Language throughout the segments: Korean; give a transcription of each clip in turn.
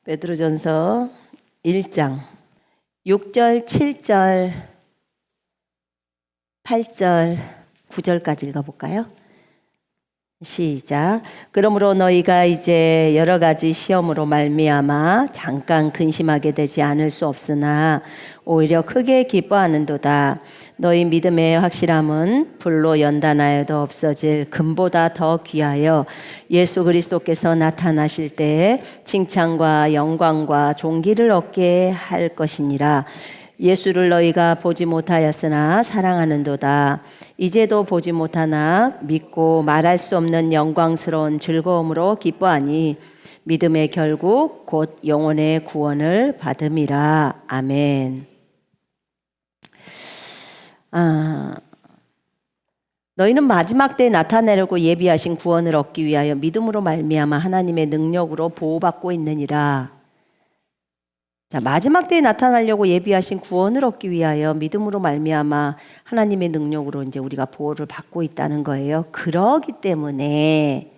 베드로전서 1장 6절, 7절, 8절, 9절까지 읽어볼까요? 시작. 그러므로 너희가 이제 여러 가지 시험으로 말미암아 잠깐 근심하게 되지 않을 수 없으나 오히려 크게 기뻐하는도다. 너희 믿음의 확실함은 불로 연단하여도 없어질 금보다 더 귀하여 예수 그리스도께서 나타나실 때에 칭찬과 영광과 존귀를 얻게 할 것이니라. 예수를 너희가 보지 못하였으나 사랑하는도다. 이제도 보지 못하나 믿고 말할 수 없는 영광스러운 즐거움으로 기뻐하니 믿음의 결국 곧 영혼의 구원을 받음이라. 아멘. 너희는 마지막 때에 나타내려고 예비하신 구원을 얻기 위하여 믿음으로 말미암아 하나님의 능력으로 보호받고 있느니라. 자, 마지막 때에 나타나려고 예비하신 구원을 얻기 위하여 믿음으로 말미암아 하나님의 능력으로 이제 우리가 보호를 받고 있다는 거예요. 그러기 때문에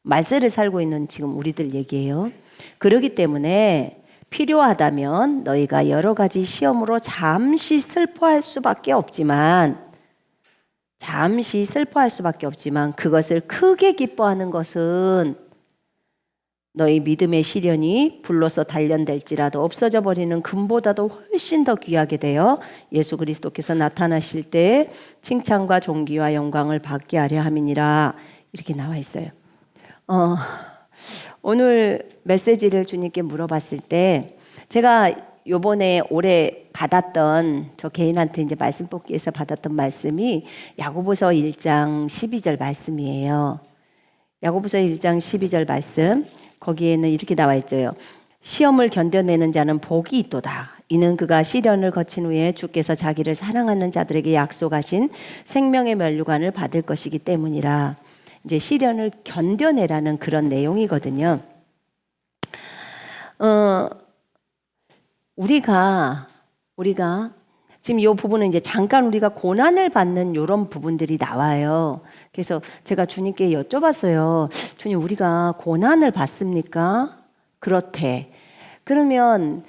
말세를 살고 있는 지금 우리들 얘기예요. 그러기 때문에 필요하다면 너희가 여러 가지 시험으로 잠시 슬퍼할 수밖에 없지만 그것을 크게 기뻐하는 것은 너희 믿음의 시련이 불로서 단련될지라도 없어져 버리는 금보다도 훨씬 더 귀하게 되어 예수 그리스도께서 나타나실 때 칭찬과 존귀와 영광을 받게 하려 함이니라. 이렇게 나와 있어요. 오늘 메시지를 주님께 물어봤을 때 제가 요번에 올해 받았던 저 개인한테 이제 말씀 뽑기에서 받았던 말씀이 야고보서 1장 12절 말씀이에요. 야고보서 1장 12절 말씀. 거기에는 이렇게 나와 있어요. 시험을 견뎌내는 자는 복이 있도다. 이는 그가 시련을 거친 후에 주께서 자기를 사랑하는 자들에게 약속하신 생명의 면류관을 받을 것이기 때문이라. 이제 시련을 견뎌내라는 그런 내용이거든요. 우리가 지금 이 부분은 이제 잠깐 우리가 고난을 받는 이런 부분들이 나와요. 그래서 제가 주님께 여쭤봤어요. 주님, 우리가 고난을 받습니까? 그렇대. 그러면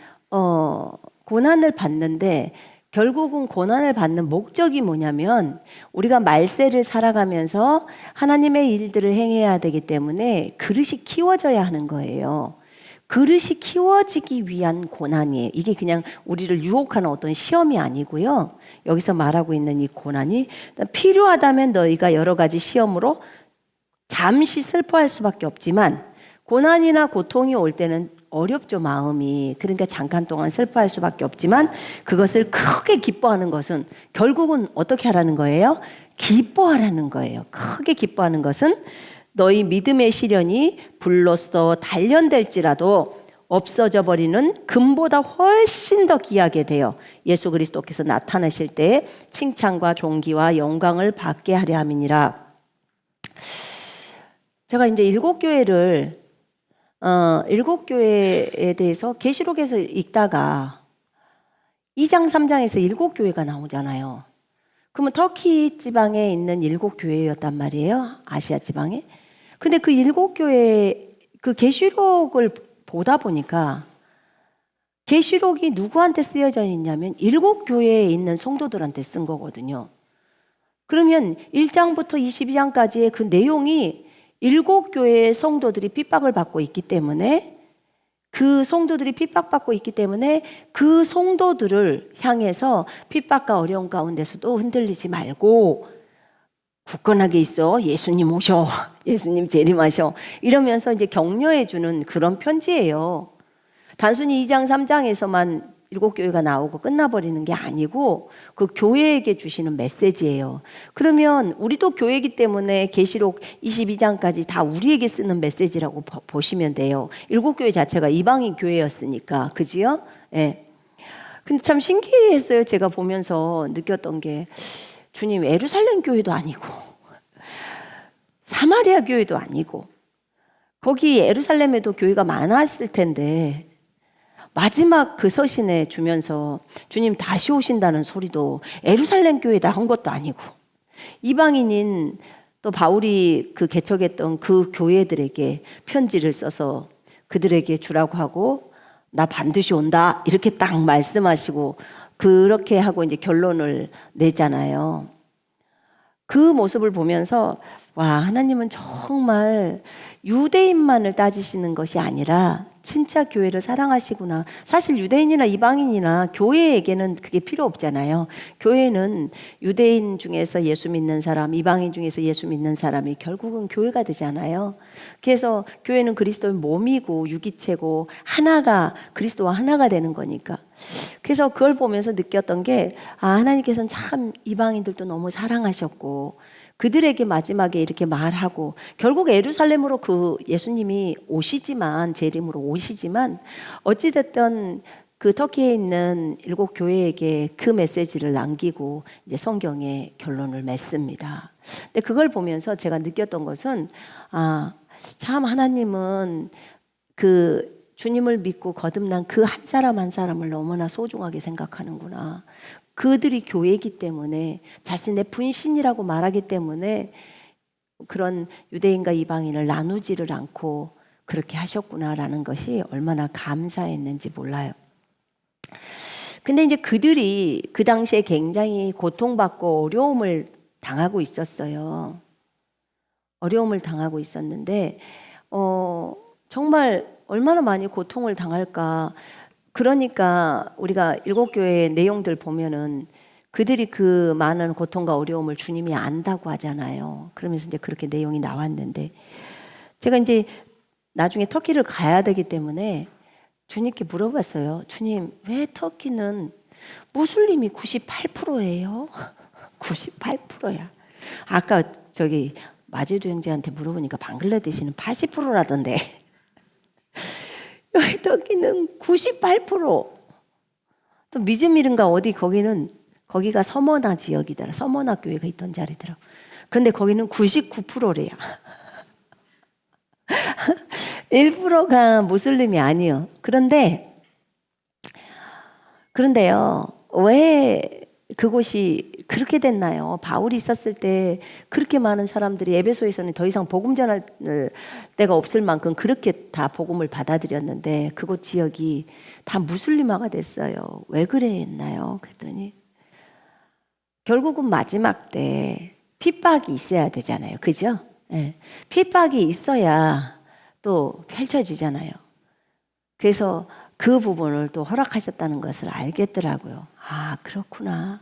고난을 받는데 결국은 고난을 받는 목적이 뭐냐면 우리가 말세를 살아가면서 하나님의 일들을 행해야 되기 때문에 그릇이 키워져야 하는 거예요. 그릇이 키워지기 위한 고난이에요. 이게 그냥 우리를 유혹하는 어떤 시험이 아니고요. 여기서 말하고 있는 이 고난이 필요하다면 너희가 여러 가지 시험으로 잠시 슬퍼할 수밖에 없지만 고난이나 고통이 올 때는 어렵죠, 마음이. 그러니까 잠깐 동안 슬퍼할 수밖에 없지만 그것을 크게 기뻐하는 것은 결국은 어떻게 하라는 거예요? 기뻐하라는 거예요. 크게 기뻐하는 것은 너희 믿음의 시련이 불로써 단련될지라도 없어져 버리는 금보다 훨씬 더 귀하게 되어 예수 그리스도께서 나타나실 때 칭찬과 존귀와 영광을 받게 하려 함이니라. 제가 이제 일곱 교회에 대해서 계시록에서 읽다가 2장 3장에서 일곱 교회가 나오잖아요. 그러면 터키 지방에 있는 일곱 교회였단 말이에요. 아시아 지방에. 근데 그 일곱 교회 그 계시록을 보다 보니까 계시록이 누구한테 쓰여져 있냐면 일곱 교회에 있는 성도들한테 쓴 거거든요. 그러면 1장부터 22장까지의 그 내용이 일곱 교회의 성도들이 핍박을 받고 있기 때문에 그 성도들이 핍박받고 있기 때문에 그 성도들을 향해서 핍박과 어려운 가운데서도 흔들리지 말고 굳건하게 있어. 예수님 오셔. 예수님 재림하셔. 이러면서 이제 격려해 주는 그런 편지예요. 단순히 2장 3장에서만 일곱 교회가 나오고 끝나버리는 게 아니고 그 교회에게 주시는 메시지예요. 그러면 우리도 교회이기 때문에 계시록 22장까지 다 우리에게 쓰는 메시지라고 보시면 돼요. 일곱 교회 자체가 이방인 교회였으니까. 그지요? 예. 근데 참 신기했어요. 제가 보면서 느꼈던 게 주님, 예루살렘 교회도 아니고 사마리아 교회도 아니고 거기 예루살렘에도 교회가 많았을 텐데 마지막 그 서신에 주면서 주님 다시 오신다는 소리도 예루살렘 교회다 한 것도 아니고 이방인인 또 바울이 개척했던 그 교회들에게 편지를 써서 그들에게 주라고 하고 나 반드시 온다. 이렇게 딱 말씀하시고 그렇게 하고 이제 결론을 내잖아요. 그 모습을 보면서 와, 하나님은 정말 유대인만을 따지시는 것이 아니라 진짜 교회를 사랑하시구나. 사실 유대인이나 이방인이나 교회에게는 그게 필요 없잖아요. 교회는 유대인 중에서 예수 믿는 사람, 이방인 중에서 예수 믿는 사람이 결국은 교회가 되잖아요. 그래서 교회는 그리스도의 몸이고 유기체고 하나가 그리스도와 하나가 되는 거니까. 그래서 그걸 보면서 느꼈던 게 하나님께서는 참 이방인들도 너무 사랑하셨고 그들에게 마지막에 이렇게 말하고 결국 예루살렘으로 그 예수님이 오시지만 재림으로 오시지만 어찌됐든 그 터키에 있는 7 교회에게 그 메시지를 남기고 이제 성경의 결론을 맺습니다. 근데 그걸 보면서 제가 느꼈던 것은 참 하나님은 그 주님을 믿고 거듭난 그 한 사람 한 사람을 너무나 소중하게 생각하는구나. 그들이 교회이기 때문에 자신의 분신이라고 말하기 때문에 그런 유대인과 이방인을 나누지를 않고 그렇게 하셨구나라는 것이 얼마나 감사했는지 몰라요. 근데 이제 그들이 그 당시에 굉장히 고통받고 어려움을 당하고 있었어요. 어려움을 당하고 있었는데 정말 얼마나 많이 고통을 당할까. 그러니까 우리가 7 교회의 내용들 보면은 그들이 그 많은 고통과 어려움을 주님이 안다고 하잖아요. 그러면서 이제 그렇게 내용이 나왔는데 제가 이제 나중에 터키를 가야 되기 때문에 주님께 물어봤어요. 주님, 왜 터키는 무슬림이 98%예요? 98%야. 아까 저기 마제도 형제한테 물어보니까 방글라데시는 80%라던데. 여기 터키는 98%. 또 미즈미른가 어디 거기가 서머나 지역이더라. 서머나 교회가 있던 자리더라. 근데 거기는 99%래요. 1%가 무슬림이 아니요. 그런데요. 왜 그곳이 그렇게 됐나요? 바울이 있었을 때 그렇게 많은 사람들이 에베소에서는 더 이상 복음 전할 데가 없을 만큼 그렇게 다 복음을 받아들였는데 그곳 지역이 다 무슬림화가 됐어요. 왜 그랬나요? 그랬더니 결국은 마지막 때 핍박이 있어야 되잖아요. 그죠? 네. 핍박이 있어야 또 펼쳐지잖아요. 그래서 그 부분을 또 허락하셨다는 것을 알겠더라고요. 그렇구나.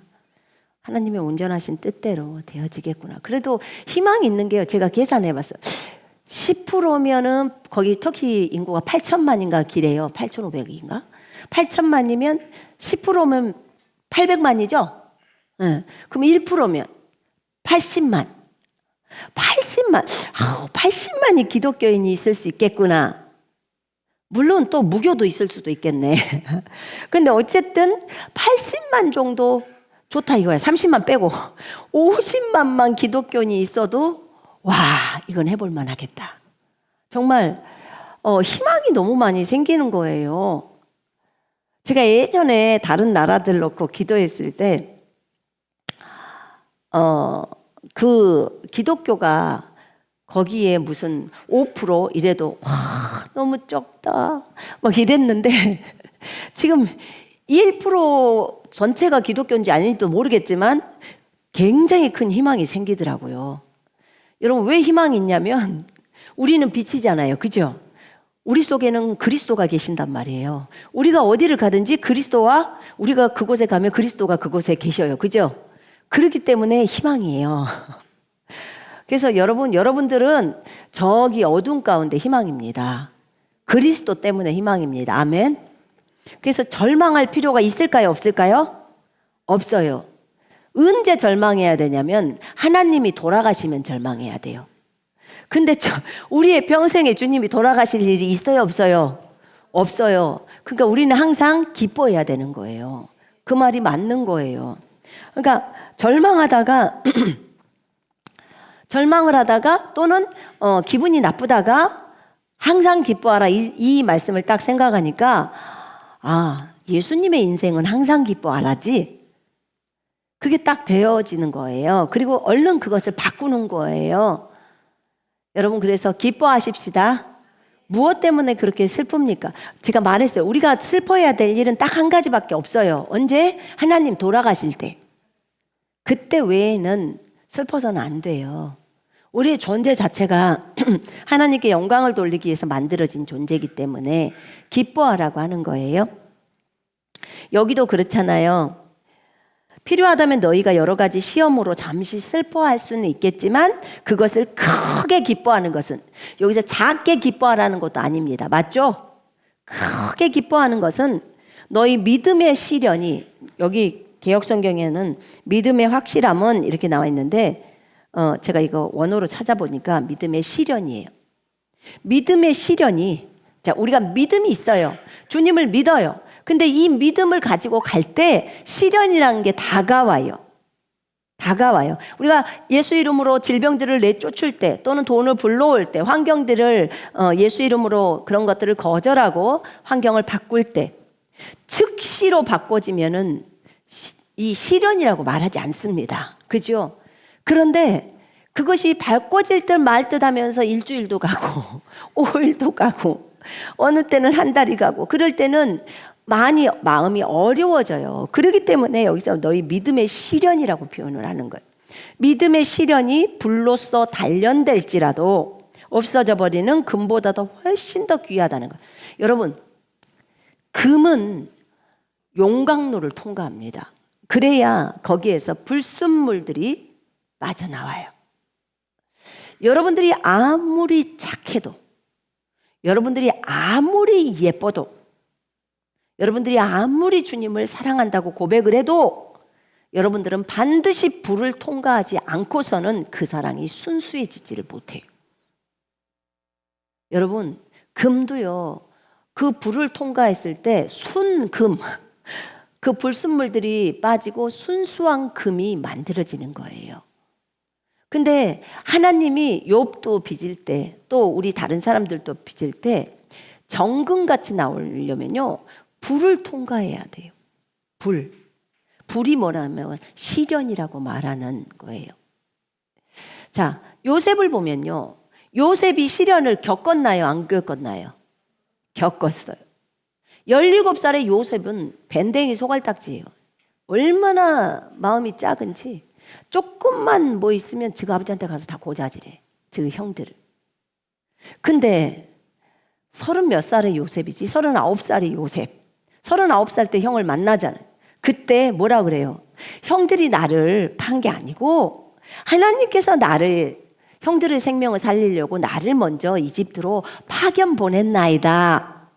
하나님의 온전하신 뜻대로 되어지겠구나. 그래도 희망이 있는 게요. 제가 계산해 봤어요. 10%면은 거기 터키 인구가 8천만인가 기래요. 8,500인가? 8천만이면 10%면 800만이죠? 네. 그럼 1%면 80만. 80만이 기독교인이 있을 수 있겠구나. 물론 또 무교도 있을 수도 있겠네. 근데 어쨌든 80만 정도 좋다 이거야. 30만 빼고 50만만 기독교인이 있어도 와, 이건 해볼 만하겠다. 정말 희망이 너무 많이 생기는 거예요. 제가 예전에 다른 나라들 놓고 기도했을 때 그 기독교가 거기에 무슨 5% 이래도 와, 너무 적다 막 이랬는데 지금 1% 전체가 기독교인지 아닌지도 모르겠지만 굉장히 큰 희망이 생기더라고요. 여러분 왜 희망이 있냐면 우리는 빛이잖아요. 그죠? 우리 속에는 그리스도가 계신단 말이에요. 우리가 어디를 가든지 그리스도와 우리가 그곳에 가면 그리스도가 그곳에 계셔요. 그죠? 그렇기 때문에 희망이에요. 그래서 여러분들은 저기 어둠 가운데 희망입니다. 그리스도 때문에 희망입니다. 아멘. 그래서 절망할 필요가 있을까요? 없을까요? 없어요. 언제 절망해야 되냐면 하나님이 돌아가시면 절망해야 돼요. 근데 우리의 평생에 주님이 돌아가실 일이 있어요? 없어요? 없어요. 그러니까 우리는 항상 기뻐해야 되는 거예요. 그 말이 맞는 거예요. 그러니까 절망을 하다가 또는 기분이 나쁘다가 항상 기뻐하라 이 말씀을 딱 생각하니까 예수님의 인생은 항상 기뻐하라지 그게 딱 되어지는 거예요. 그리고 얼른 그것을 바꾸는 거예요. 여러분 그래서 기뻐하십시다. 무엇 때문에 그렇게 슬픕니까? 제가 말했어요. 우리가 슬퍼해야 될 일은 딱 한 가지밖에 없어요. 언제? 하나님 돌아가실 때. 그때 외에는 슬퍼서는 안 돼요. 우리의 존재 자체가 하나님께 영광을 돌리기 위해서 만들어진 존재이기 때문에 기뻐하라고 하는 거예요. 여기도 그렇잖아요. 필요하다면 너희가 여러 가지 시험으로 잠시 슬퍼할 수는 있겠지만 그것을 크게 기뻐하는 것은, 여기서 작게 기뻐하라는 것도 아닙니다. 맞죠? 크게 기뻐하는 것은 너희 믿음의 시련이, 여기 개역성경에는 믿음의 확실함은 이렇게 나와 있는데 제가 이거 원어로 찾아보니까 믿음의 시련이에요. 믿음의 시련이, 자, 우리가 믿음이 있어요. 주님을 믿어요. 근데 이 믿음을 가지고 갈 때 시련이라는 게 다가와요. 다가와요. 우리가 예수 이름으로 질병들을 내쫓을 때, 또는 돈을 불러올 때, 환경들을 예수 이름으로 그런 것들을 거절하고 환경을 바꿀 때 즉시로 바꿔지면은 이 시련이라고 말하지 않습니다. 그죠? 그런데 그것이 바꿔질 듯 말 듯 하면서 일주일도 가고 5일도 가고 어느 때는 한 달이 가고, 그럴 때는 많이 마음이 어려워져요. 그렇기 때문에 여기서 너희 믿음의 시련이라고 표현을 하는 거예요. 믿음의 시련이 불로써 단련될지라도 없어져 버리는 금보다도 훨씬 더 귀하다는 거예요. 여러분, 금은 용광로를 통과합니다. 그래야 거기에서 불순물들이 빠져나와요. 여러분들이 아무리 착해도, 여러분들이 아무리 예뻐도, 여러분들이 아무리 주님을 사랑한다고 고백을 해도 여러분들은 반드시 불을 통과하지 않고서는 그 사랑이 순수해지지를 못해요. 여러분, 금도요, 그 불을 통과했을 때 순금, 그 불순물들이 빠지고 순수한 금이 만들어지는 거예요. 근데 하나님이 욥도 빚을 때, 또 우리 다른 사람들도 빚을 때 정금같이 나오려면요, 불을 통과해야 돼요. 불이 뭐냐면 시련이라고 말하는 거예요. 자, 요셉을 보면요, 요셉이 시련을 겪었나요? 안 겪었나요? 겪었어요. 17살의 요셉은 밴댕이 소갈딱지예요. 얼마나 마음이 작은지 조금만 뭐 있으면 지가 아버지한테 가서 다 고자질해. 지가 형들을. 근데 30몇 살의 요셉이지, 39살의 요셉. 39살 때 형을 만나잖아요. 그때 뭐라 그래요? 형들이 나를 판 게 아니고 하나님께서 나를, 형들의 생명을 살리려고 나를 먼저 이집트로 파견 보냈나이다.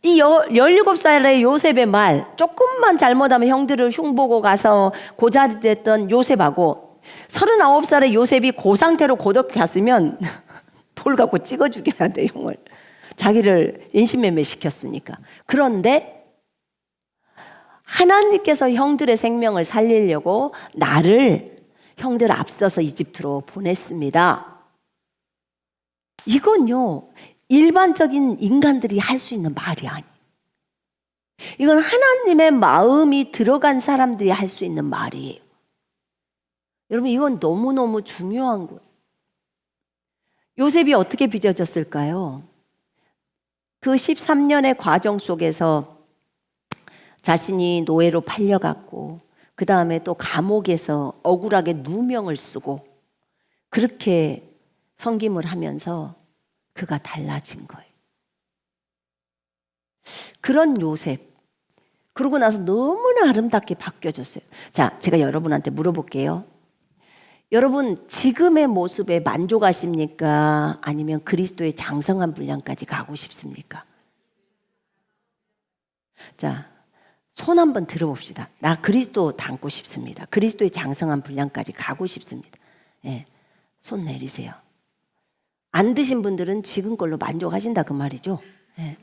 이 17살의 요셉의 말, 조금만 잘못하면 형들을 흉보고 가서 고자리됐던 요셉하고 39살의 요셉이 그 상태로 고독 갔으면 돌 갖고 찍어 죽여야 돼, 형을. 자기를 인신매매 시켰으니까. 그런데 하나님께서 형들의 생명을 살리려고 나를 형들 앞서서 이집트로 보냈습니다. 이건요, 일반적인 인간들이 할 수 있는 말이 아니에요. 이건 하나님의 마음이 들어간 사람들이 할 수 있는 말이에요. 여러분, 이건 너무너무 중요한 거예요. 요셉이 어떻게 빚어졌을까요? 그 13년의 과정 속에서 자신이 노예로 팔려갔고, 그 다음에 또 감옥에서 억울하게 누명을 쓰고, 그렇게 섬김을 하면서 그가 달라진 거예요. 그런 요셉, 그러고 나서 너무나 아름답게 바뀌어졌어요. 자, 제가 여러분한테 물어볼게요. 여러분, 지금의 모습에 만족하십니까? 아니면 그리스도의 장성한 분량까지 가고 싶습니까? 자, 손 한번 들어봅시다. 나 그리스도 닮고 싶습니다. 그리스도의 장성한 분량까지 가고 싶습니다. 예, 손 내리세요. 안 드신 분들은 지금 걸로 만족하신다 그 말이죠. 예.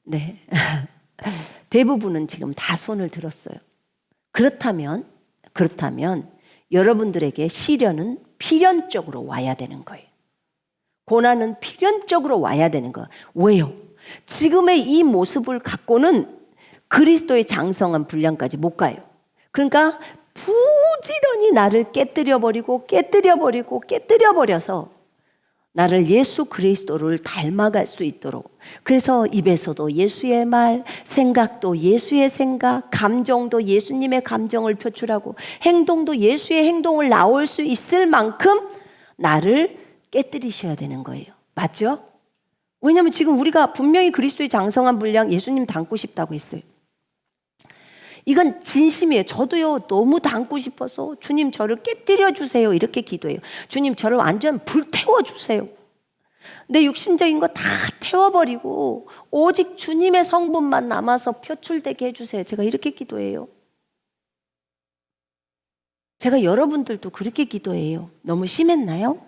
네. 대부분은 지금 다 손을 들었어요. 그렇다면 여러분들에게 시련은 필연적으로 와야 되는 거예요. 고난은 필연적으로 와야 되는 거예요. 왜요? 지금의 이 모습을 갖고는 그리스도의 장성한 분량까지 못 가요. 그러니까 부지런히 나를 깨뜨려버려서 나를 예수 그리스도를 닮아갈 수 있도록. 그래서 입에서도 예수의 말, 생각도 예수의 생각, 감정도 예수님의 감정을 표출하고 행동도 예수의 행동을 나올 수 있을 만큼 나를 깨뜨리셔야 되는 거예요. 맞죠? 왜냐하면 지금 우리가 분명히 그리스도의 장성한 분량 예수님 닮고 싶다고 했어요. 이건 진심이에요. 저도요, 너무 닮고 싶어서 주님 저를 깨뜨려 주세요 이렇게 기도해요. 주님 저를 완전 불태워 주세요. 내 육신적인 거 다 태워버리고 오직 주님의 성분만 남아서 표출되게 해주세요. 제가 이렇게 기도해요. 제가 여러분들도 그렇게 기도해요. 너무 심했나요?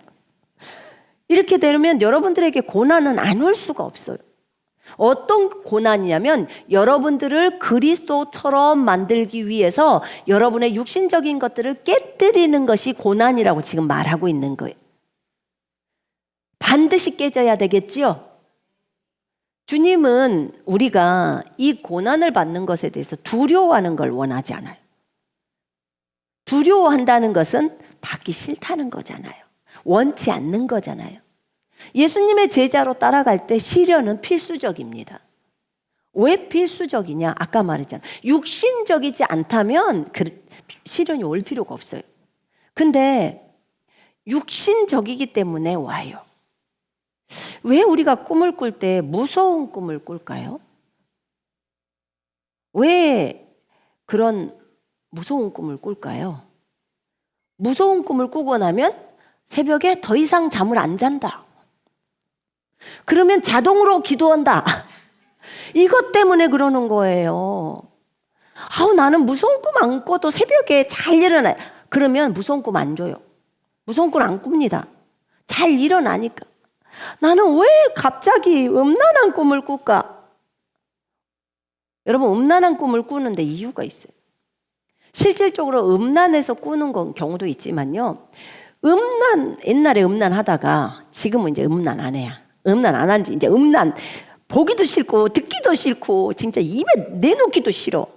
이렇게 되면 여러분들에게 고난은 안 올 수가 없어요. 어떤 고난이냐면 여러분들을 그리스도처럼 만들기 위해서 여러분의 육신적인 것들을 깨뜨리는 것이 고난이라고 지금 말하고 있는 거예요. 반드시 깨져야 되겠지요? 주님은 우리가 이 고난을 받는 것에 대해서 두려워하는 걸 원하지 않아요. 두려워한다는 것은 받기 싫다는 거잖아요. 원치 않는 거잖아요. 예수님의 제자로 따라갈 때 시련은 필수적입니다. 왜 필수적이냐? 아까 말했잖아요. 육신적이지 않다면 시련이 올 필요가 없어요. 근데 육신적이기 때문에 와요. 왜 우리가 꿈을 꿀 때 무서운 꿈을 꿀까요? 왜 그런 무서운 꿈을 꿀까요? 무서운 꿈을 꾸고 나면 새벽에 더 이상 잠을 안 잔다. 그러면 자동으로 기도한다. 이것 때문에 그러는 거예요. 나는 무서운 꿈 안 꿔도 새벽에 잘 일어나요. 그러면 무서운 꿈 안 줘요. 무서운 꿈 안 꿉니다. 잘 일어나니까. 나는 왜 갑자기 음란한 꿈을 꿀까? 여러분, 음란한 꿈을 꾸는데 이유가 있어요. 실질적으로 음란해서 꾸는 경우도 있지만요. 옛날에 음란하다가 지금은 이제 음란 안 해요. 음란 안 한지 이제 음란 보기도 싫고 듣기도 싫고 진짜 입에 내놓기도 싫어.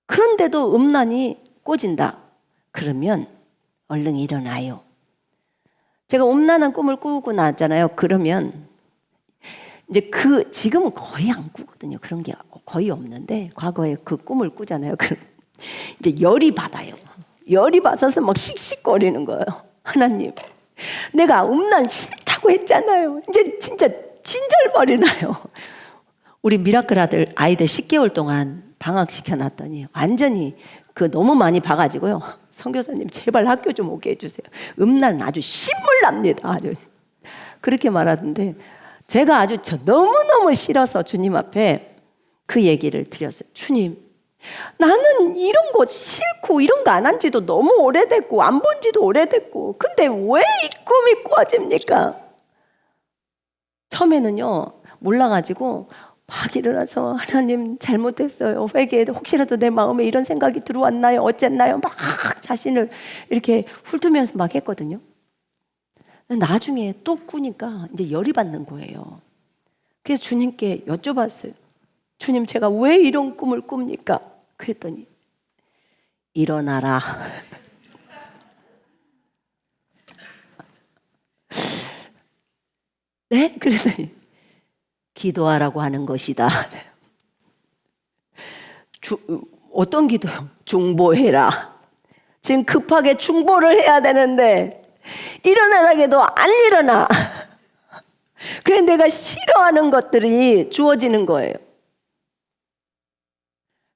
그런데도 음란이 꽂힌다. 그러면 얼른 일어나요. 제가 음란한 꿈을 꾸고 나잖아요. 그러면 이제 지금은 거의 안 꾸거든요. 그런 게 거의 없는데 과거에 그 꿈을 꾸잖아요. 그럼 이제 열이 받아요. 열이 받아서 막 씩씩거리는 거예요. 하나님, 내가 음란 싫다고 했잖아요. 이제 진짜 진절머리 나요. 우리 미라클 아이들 10개월 동안 방학시켜놨더니 완전히 너무 많이 봐가지고요. 선교사님 제발 학교 좀 오게 해주세요. 음란은 아주 신물납니다. 아주 그렇게 말하던데 제가 아주 너무너무 싫어서 주님 앞에 그 얘기를 드렸어요. 주님, 나는 이런 거 싫고 이런 거 안 한 지도 너무 오래됐고 안 본 지도 오래됐고 근데 왜 이 꿈이 꾸어집니까? 처음에는요 몰라가지고 막 일어나서 하나님 잘못했어요. 회개해도 혹시라도 내 마음에 이런 생각이 들어왔나요? 어쨌나요? 막 자신을 이렇게 훑으면서 막 했거든요. 나중에 또 꾸니까 이제 열이 받는 거예요. 그래서 주님께 여쭤봤어요. 주님, 제가 왜 이런 꿈을 꿉니까? 그랬더니 일어나라. 네? 그랬더니 기도하라고 하는 것이다. 어떤 기도요? 중보해라. 지금 급하게 중보를 해야 되는데 일어나라게도 안 일어나. 그래서 내가 싫어하는 것들이 주어지는 거예요.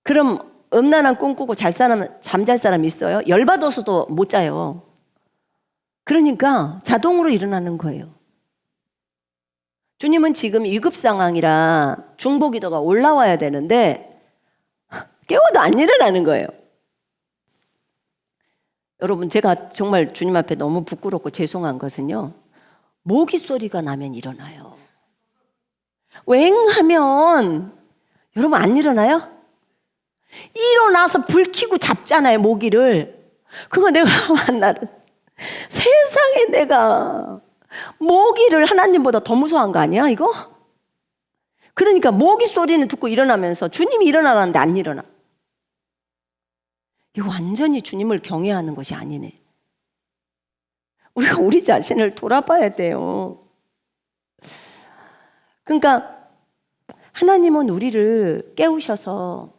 그럼 음란한 꿈 꾸고 잠잘 사람 있어요? 열받아서도 못 자요. 그러니까 자동으로 일어나는 거예요. 주님은 지금 위급 상황이라 중보 기도가 올라와야 되는데 깨워도 안 일어나는 거예요. 여러분, 제가 정말 주님 앞에 너무 부끄럽고 죄송한 것은요, 모기 소리가 나면 일어나요. 웽 하면 여러분 안 일어나요? 일어나서 불 켜고 잡잖아요, 모기를. 그거 내가 한 날은 세상에 내가 모기를 하나님보다 더 무서워한 거 아니야, 이거? 그러니까 모기 소리는 듣고 일어나면서 주님이 일어나라는데 안 일어나. 이거 완전히 주님을 경외하는 것이 아니네. 우리가 우리 자신을 돌아봐야 돼요. 그러니까 하나님은 우리를 깨우셔서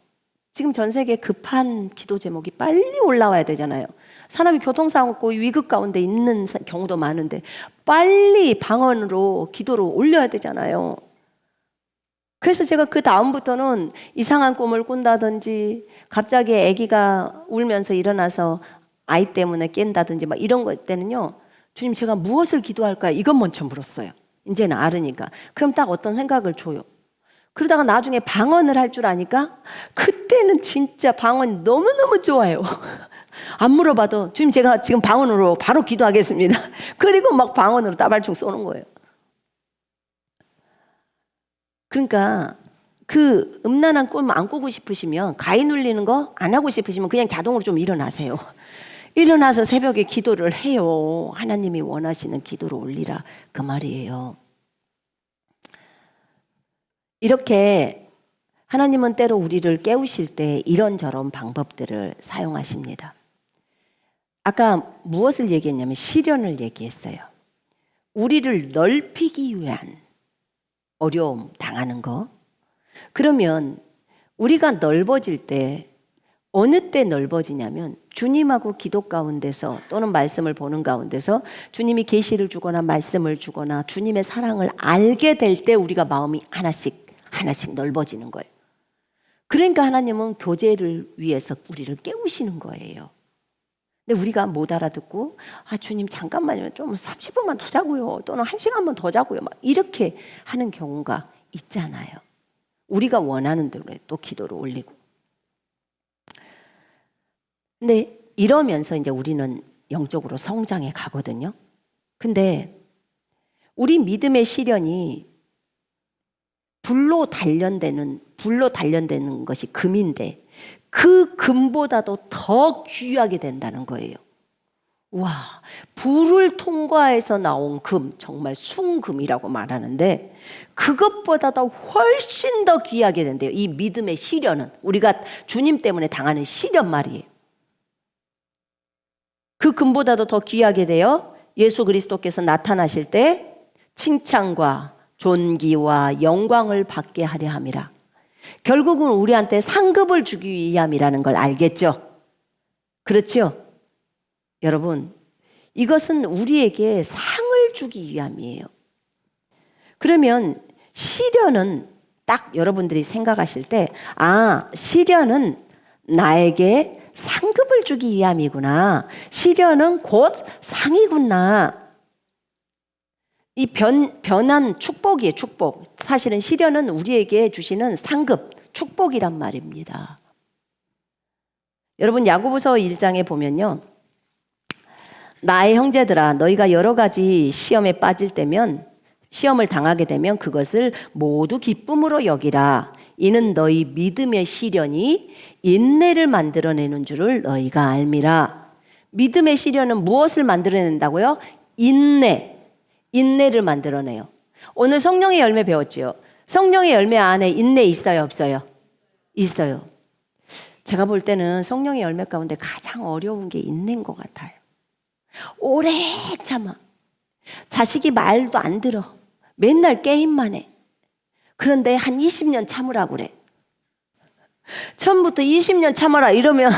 지금 전 세계 급한 기도 제목이 빨리 올라와야 되잖아요. 사람이 교통사고 있고 위급 가운데 있는 경우도 많은데 빨리 방언으로 기도로 올려야 되잖아요. 그래서 제가 그 다음부터는 이상한 꿈을 꾼다든지 갑자기 아기가 울면서 일어나서 아이 때문에 깬다든지 막 이런 것 때는요, 주님 제가 무엇을 기도할까요? 이것 먼저 물었어요. 이제는 알으니까. 그럼 딱 어떤 생각을 줘요. 그러다가 나중에 방언을 할 줄 아니까 그때는 진짜 방언 너무너무 좋아요. 안 물어봐도 주님 제가 지금 방언으로 바로 기도하겠습니다. 그리고 막 방언으로 따발총 쏘는 거예요. 그러니까 그 음란한 꿈 안 꾸고 싶으시면, 가위 눌리는 거 안 하고 싶으시면 그냥 자동으로 좀 일어나세요. 일어나서 새벽에 기도를 해요. 하나님이 원하시는 기도를 올리라 그 말이에요. 이렇게 하나님은 때로 우리를 깨우실 때 이런저런 방법들을 사용하십니다. 아까 무엇을 얘기했냐면 시련을 얘기했어요. 우리를 넓히기 위한 어려움 당하는 거. 그러면 우리가 넓어질 때 어느 때 넓어지냐면 주님하고 기도 가운데서 또는 말씀을 보는 가운데서 주님이 계시를 주거나 말씀을 주거나 주님의 사랑을 알게 될 때 우리가 마음이 하나씩 넓어지는 거예요. 그러니까 하나님은 교제를 위해서 우리를 깨우시는 거예요. 근데 우리가 못 알아듣고 주님 잠깐만요, 좀 30분만 더 자고요, 또는 1시간만 더 자고요, 막 이렇게 하는 경우가 있잖아요. 우리가 원하는 대로 또 기도를 올리고. 근데 이러면서 이제 우리는 영적으로 성장해 가거든요. 근데 우리 믿음의 시련이 불로 단련되는 것이 금인데 그 금보다도 더 귀하게 된다는 거예요. 와, 불을 통과해서 나온 금, 정말 순금이라고 말하는데 그것보다도 훨씬 더 귀하게 된대요. 이 믿음의 시련은, 우리가 주님 때문에 당하는 시련 말이에요. 그 금보다도 더 귀하게 돼요. 예수 그리스도께서 나타나실 때 칭찬과 존귀와 영광을 받게 하려 함이라. 결국은 우리한테 상급을 주기 위함이라는 걸 알겠죠? 그렇죠? 여러분, 이것은 우리에게 상을 주기 위함이에요. 그러면 시련은 딱 여러분들이 생각하실 때, 시련은 나에게 상급을 주기 위함이구나. 시련은 곧 상이구나. 이 변한 축복이에요, 축복. 사실은 시련은 우리에게 주시는 상급, 축복이란 말입니다. 여러분, 야고보서 1장에 보면요, 나의 형제들아, 너희가 여러 가지 시험에 빠질 때면, 시험을 당하게 되면 그것을 모두 기쁨으로 여기라. 이는 너희 믿음의 시련이 인내를 만들어내는 줄을 너희가 알미라. 믿음의 시련은 무엇을 만들어낸다고요? 인내를 만들어내요. 오늘 성령의 열매 배웠죠? 성령의 열매 안에 인내 있어요, 없어요? 있어요. 제가 볼 때는 성령의 열매 가운데 가장 어려운 게 인내인 것 같아요. 오래 참아. 자식이 말도 안 들어. 맨날 게임만 해. 그런데 한 20년 참으라고 그래. 처음부터 20년 참아라 이러면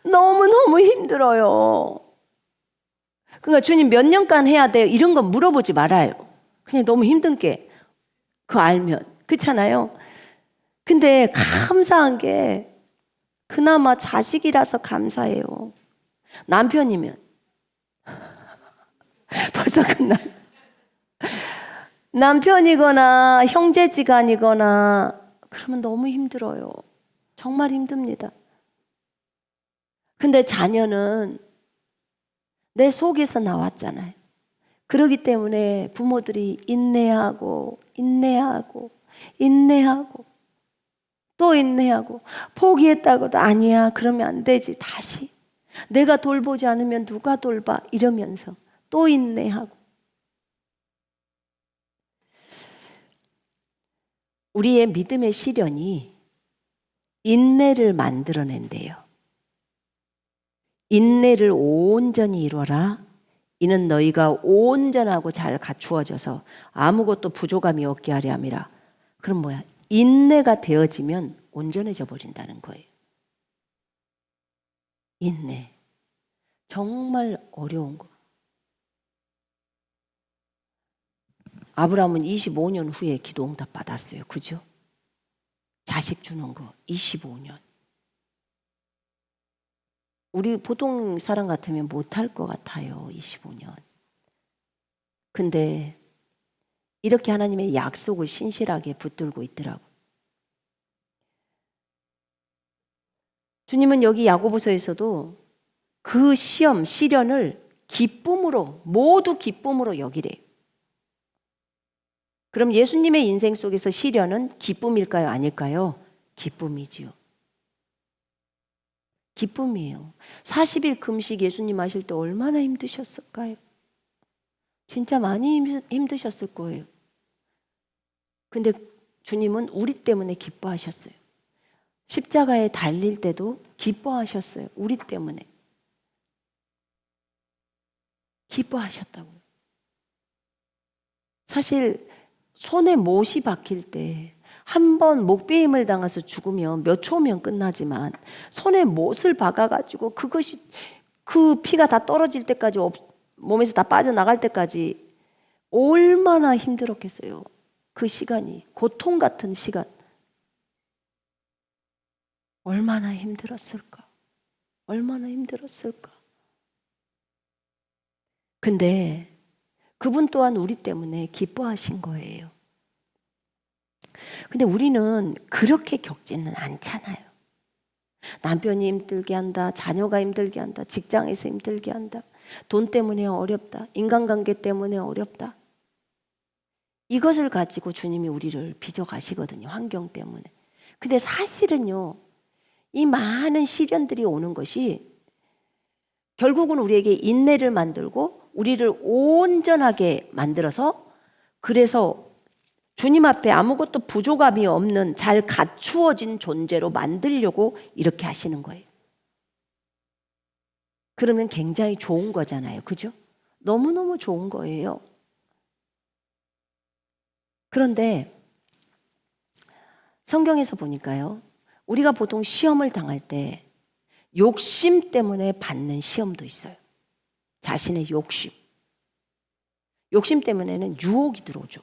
너무너무 힘들어요. 그러니까 주님 몇 년간 해야 돼요? 이런 거 물어보지 말아요. 그냥 너무 힘든 게 그거 알면. 그렇잖아요. 근데 감사한 게 그나마 자식이라서 감사해요. 남편이면 벌써 끝나. 남편이거나 형제지간이거나 그러면 너무 힘들어요. 정말 힘듭니다. 근데 자녀는 내 속에서 나왔잖아요. 그렇기 때문에 부모들이 인내하고 또 인내하고 포기했다고도 아니야, 그러면 안 되지, 다시 내가 돌보지 않으면 누가 돌봐, 이러면서 또 인내하고. 우리의 믿음의 시련이 인내를 만들어낸대요. 인내를 온전히 이루어라. 이는 너희가 온전하고 잘 갖추어져서 아무것도 부족함이 없게 하려 함이라. 그럼 뭐야? 인내가 되어지면 온전해져 버린다는 거예요. 인내. 정말 어려운 거. 아브라함은 25년 후에 기도 응답 받았어요. 그죠? 자식 주는 거 25년. 우리 보통 사람 같으면 못할 것 같아요. 25년. 근데 이렇게 하나님의 약속을 신실하게 붙들고 있더라고. 주님은 여기 야고보서에서도 그 시험, 시련을 기쁨으로, 모두 기쁨으로 여기래요. 그럼 예수님의 인생 속에서 시련은 기쁨일까요? 아닐까요? 기쁨이지요. 기쁨이에요. 40일 금식 예수님 하실 때 얼마나 힘드셨을까요? 진짜 많이 힘드셨을 거예요. 근데 주님은 우리 때문에 기뻐하셨어요. 십자가에 달릴 때도 기뻐하셨어요. 우리 때문에. 기뻐하셨다고요. 사실 손에 못이 박힐 때 한 번 목베임을 당해서 죽으면 몇 초면 끝나지만 손에 못을 박아가지고 그것이 그 피가 다 떨어질 때까지 몸에서 다 빠져나갈 때까지 얼마나 힘들었겠어요. 그 시간이 고통 같은 시간 얼마나 힘들었을까. 얼마나 힘들었을까. 근데 그분 또한 우리 때문에 기뻐하신 거예요. 근데 우리는 그렇게 겪지는 않잖아요. 남편이 힘들게 한다, 자녀가 힘들게 한다, 직장에서 힘들게 한다, 돈 때문에 어렵다, 인간관계 때문에 어렵다. 이것을 가지고 주님이 우리를 빚어가시거든요. 환경 때문에. 근데 사실은요, 이 많은 시련들이 오는 것이 결국은 우리에게 인내를 만들고 우리를 온전하게 만들어서, 그래서 주님 앞에 아무것도 부족함이 없는 잘 갖추어진 존재로 만들려고 이렇게 하시는 거예요. 그러면 굉장히 좋은 거잖아요. 그죠? 너무너무 좋은 거예요. 그런데 성경에서 보니까요, 우리가 보통 시험을 당할 때 욕심 때문에 받는 시험도 있어요. 자신의 욕심. 욕심 때문에는 유혹이 들어오죠.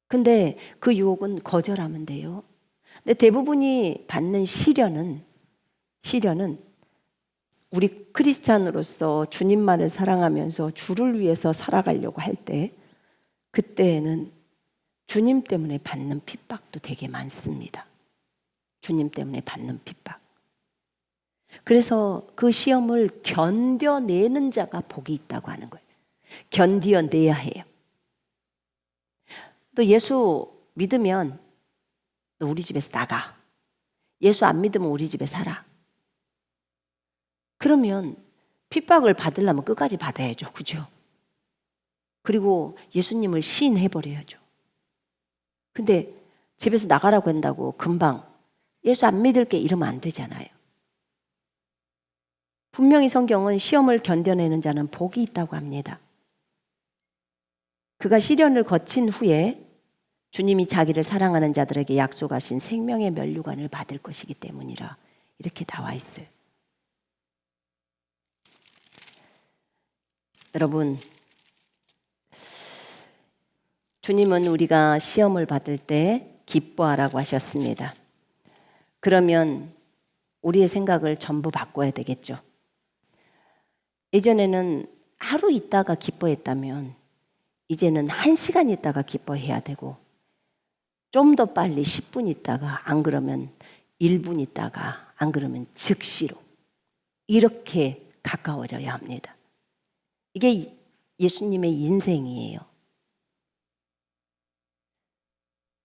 근데 그 유혹은 거절하면 돼요. 근데 대부분이 받는 시련은 우리 크리스찬으로서 주님만을 사랑하면서 주를 위해서 살아가려고 할 때, 그때에는 주님 때문에 받는 핍박도 되게 많습니다. 주님 때문에 받는 핍박. 그래서 그 시험을 견뎌내는 자가 복이 있다고 하는 거예요. 견뎌내야 해요. 또 예수 믿으면 너 우리 집에서 나가. 예수 안 믿으면 우리 집에 살아. 그러면 핍박을 받으려면 끝까지 받아야죠. 그죠? 그리고 예수님을 시인해버려야죠. 근데 집에서 나가라고 한다고 금방 예수 안 믿을게 이러면 안 되잖아요. 분명히 성경은 시험을 견뎌내는 자는 복이 있다고 합니다. 그가 시련을 거친 후에 주님이 자기를 사랑하는 자들에게 약속하신 생명의 면류관을 받을 것이기 때문이라 이렇게 나와 있어요. 여러분, 주님은 우리가 시험을 받을 때 기뻐하라고 하셨습니다. 그러면 우리의 생각을 전부 바꿔야 되겠죠. 예전에는 하루 있다가 기뻐했다면 이제는 1시간 있다가 기뻐해야 되고, 좀 더 빨리 10분 있다가, 안 그러면 1분 있다가, 안 그러면 즉시로 이렇게 가까워져야 합니다. 이게 예수님의 인생이에요.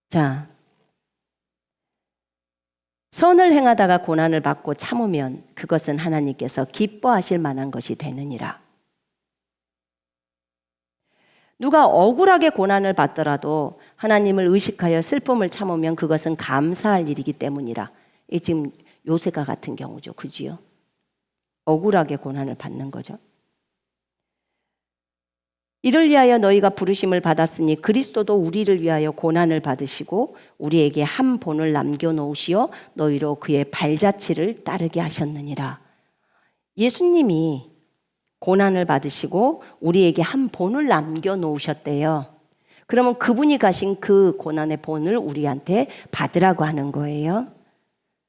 자, 선을 행하다가 고난을 받고 참으면 그것은 하나님께서 기뻐하실 만한 것이 되느니라. 누가 억울하게 고난을 받더라도 하나님을 의식하여 슬픔을 참으면 그것은 감사할 일이기 때문이라. 이 지금 요새가 같은 경우죠. 그지요? 억울하게 고난을 받는 거죠. 이를 위하여 너희가 부르심을 받았으니 그리스도도 우리를 위하여 고난을 받으시고 우리에게 한 본을 남겨놓으시어 너희로 그의 발자취를 따르게 하셨느니라. 예수님이 고난을 받으시고 우리에게 한 본을 남겨놓으셨대요. 그러면 그분이 가신 그 고난의 본을 우리한테 받으라고 하는 거예요.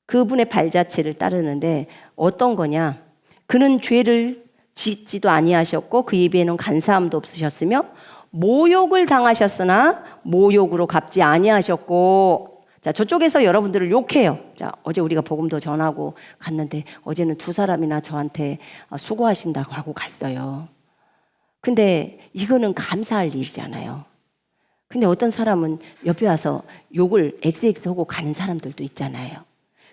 그분의 발자취를 따르는데 어떤 거냐? 그는 죄를 짓지도 아니하셨고 그 입에는 간사함도 없으셨으며 모욕을 당하셨으나 모욕으로 갚지 아니하셨고. 자, 저쪽에서 여러분들을 욕해요. 자, 어제 우리가 복음도 전하고 갔는데 어제는 2사람이나 저한테 수고하신다고 하고 갔어요. 근데 이거는 감사할 일이잖아요. 근데 어떤 사람은 옆에 와서 욕을 XX 하고 가는 사람들도 있잖아요.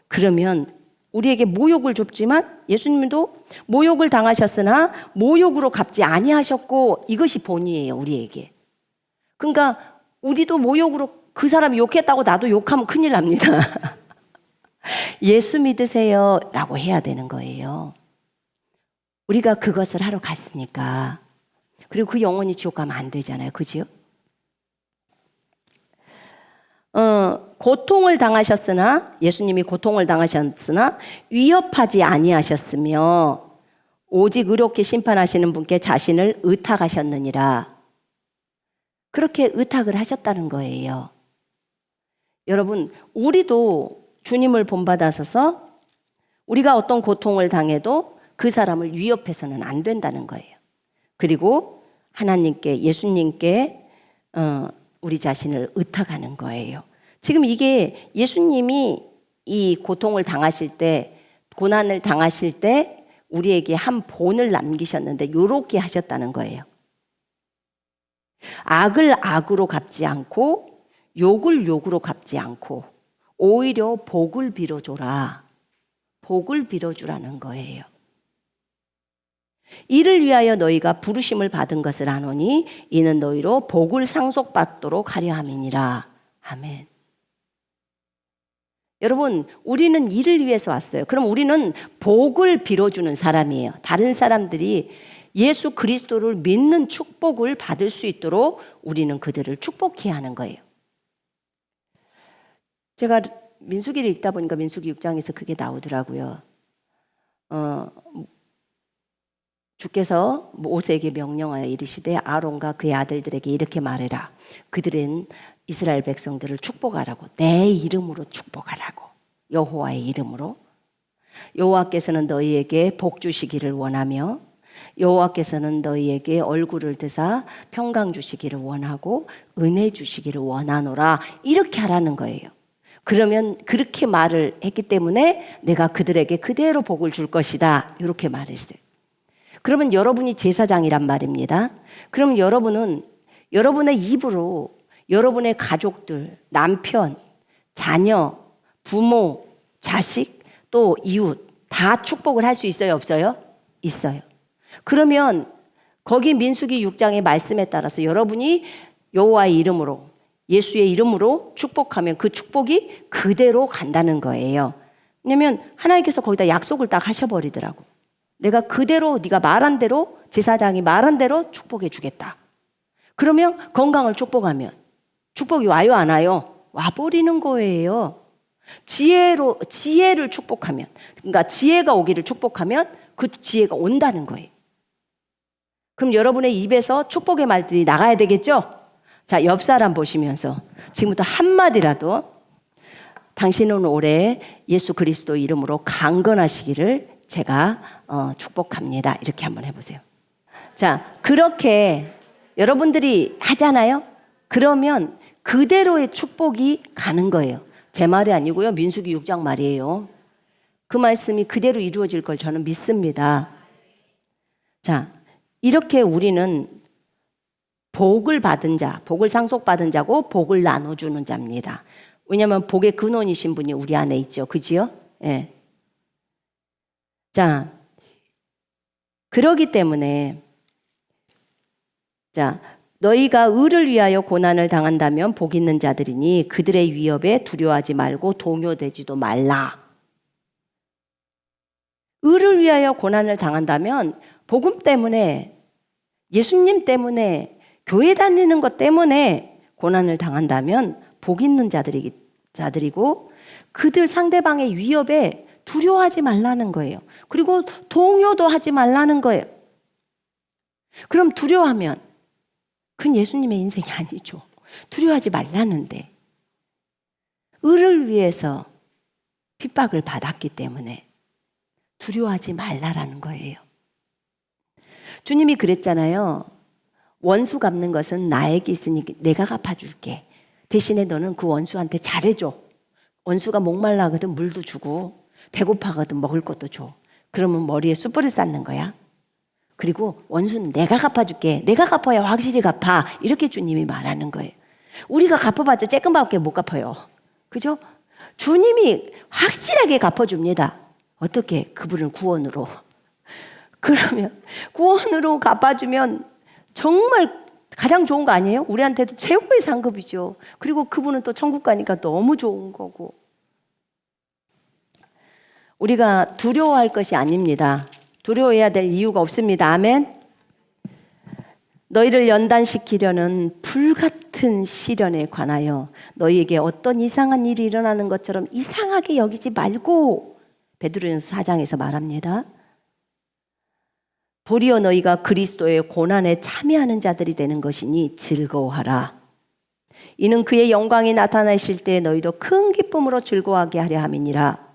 그러면 우리에게 모욕을 줬지만 예수님도 모욕을 당하셨으나 모욕으로 갚지 아니하셨고, 이것이 본이에요, 우리에게. 그러니까 우리도 모욕으로 그 사람이 욕했다고 나도 욕하면 큰일 납니다. 예수 믿으세요 라고 해야 되는 거예요. 우리가 그것을 하러 갔으니까. 그리고 그 영혼이 지옥 가면 안 되잖아요. 그죠? 고통을 당하셨으나, 예수님이 고통을 당하셨으나 위협하지 아니하셨으며 오직 의롭게 심판하시는 분께 자신을 의탁하셨느니라. 그렇게 의탁을 하셨다는 거예요. 여러분, 우리도 주님을 본받아서서 우리가 어떤 고통을 당해도 그 사람을 위협해서는 안 된다는 거예요. 그리고 하나님께, 예수님께 우리 자신을 의탁하는 거예요. 지금 이게 예수님이 이 고통을 당하실 때, 고난을 당하실 때 우리에게 한 본을 남기셨는데 요렇게 하셨다는 거예요. 악을 악으로 갚지 않고 욕을 욕으로 갚지 않고 오히려 복을 빌어줘라. 복을 빌어주라는 거예요. 이를 위하여 너희가 부르심을 받은 것을 아노니 이는 너희로 복을 상속받도록 하려 함이니라. 아멘. 여러분, 우리는 이를 위해서 왔어요. 그럼 우리는 복을 빌어주는 사람이에요. 다른 사람들이 예수 그리스도를 믿는 축복을 받을 수 있도록 우리는 그들을 축복해야 하는 거예요. 제가 민수기를 읽다 보니까 민수기 6장에서 그게 나오더라고요. 주께서 모세에게 명령하여 이르시되 아론과 그의 아들들에게 이렇게 말해라. 그들은 이스라엘 백성들을 축복하라고, 내 이름으로 축복하라고, 여호와의 이름으로. 여호와께서는 너희에게 복 주시기를 원하며 여호와께서는 너희에게 얼굴을 드사 평강 주시기를 원하고 은혜 주시기를 원하노라. 이렇게 하라는 거예요. 그러면 그렇게 말을 했기 때문에 내가 그들에게 그대로 복을 줄 것이다. 이렇게 말했어요. 그러면 여러분이 제사장이란 말입니다. 그럼 여러분은 여러분의 입으로 여러분의 가족들, 남편, 자녀, 부모, 자식, 또 이웃 다 축복을 할 수 있어요? 없어요? 있어요. 그러면 거기 민수기 6장의 말씀에 따라서 여러분이 여호와의 이름으로, 예수의 이름으로 축복하면 그 축복이 그대로 간다는 거예요. 왜냐하면 하나님께서 거기다 약속을 딱 하셔버리더라고. 내가 그대로 네가 말한 대로, 제사장이 말한 대로 축복해 주겠다. 그러면 건강을 축복하면 축복이 와요, 안 와요? 와버리는 거예요. 지혜를 축복하면, 그러니까 지혜가 오기를 축복하면 그 지혜가 온다는 거예요. 그럼 여러분의 입에서 축복의 말들이 나가야 되겠죠? 자, 옆 사람 보시면서 지금부터 한마디라도 당신은 올해 예수 그리스도 이름으로 강건하시기를 제가 축복합니다. 이렇게 한번 해보세요. 자, 그렇게 여러분들이 하잖아요? 그러면 그대로의 축복이 가는 거예요. 제 말이 아니고요. 민수기 6장 말이에요. 그 말씀이 그대로 이루어질 걸 저는 믿습니다. 자, 이렇게 우리는 복을 받은 자, 복을 상속받은 자고 복을 나눠주는 자입니다. 왜냐하면 복의 근원이신 분이 우리 안에 있죠. 그지요? 예. 자, 그러기 때문에 자, 너희가 의를 위하여 고난을 당한다면 복 있는 자들이니 그들의 위협에 두려워하지 말고 동요되지도 말라. 의를 위하여 고난을 당한다면 복음 때문에, 예수님 때문에, 교회 다니는 것 때문에 고난을 당한다면 복 있는 자들이고 그들 상대방의 위협에 두려워하지 말라는 거예요. 그리고 동요도 하지 말라는 거예요. 그럼 두려워하면 그건 예수님의 인생이 아니죠. 두려워하지 말라는데 의를 위해서 핍박을 받았기 때문에 두려워하지 말라라는 거예요. 주님이 그랬잖아요. 원수 갚는 것은 나에게 있으니 내가 갚아줄게. 대신에 너는 그 원수한테 잘해줘. 원수가 목말라거든 물도 주고 배고파거든 먹을 것도 줘. 그러면 머리에 숯불을 쌓는 거야. 그리고 원수는 내가 갚아줄게. 내가 갚아야 확실히 갚아. 이렇게 주님이 말하는 거예요. 우리가 갚아봤자 조금밖에 못 갚아요. 그죠? 주님이 확실하게 갚아줍니다. 어떻게? 그분을 구원으로. 그러면 구원으로 갚아주면 정말 가장 좋은 거 아니에요? 우리한테도 최고의 상급이죠. 그리고 그분은 또 천국 가니까 너무 좋은 거고. 우리가 두려워할 것이 아닙니다. 두려워해야 될 이유가 없습니다. 아멘. 너희를 연단시키려는 불같은 시련에 관하여 너희에게 어떤 이상한 일이 일어나는 것처럼 이상하게 여기지 말고, 베드로전서 4장에서 말합니다. 도리어 너희가 그리스도의 고난에 참여하는 자들이 되는 것이니 즐거워하라. 이는 그의 영광이 나타나실 때 너희도 큰 기쁨으로 즐거워하게 하려 함이니라.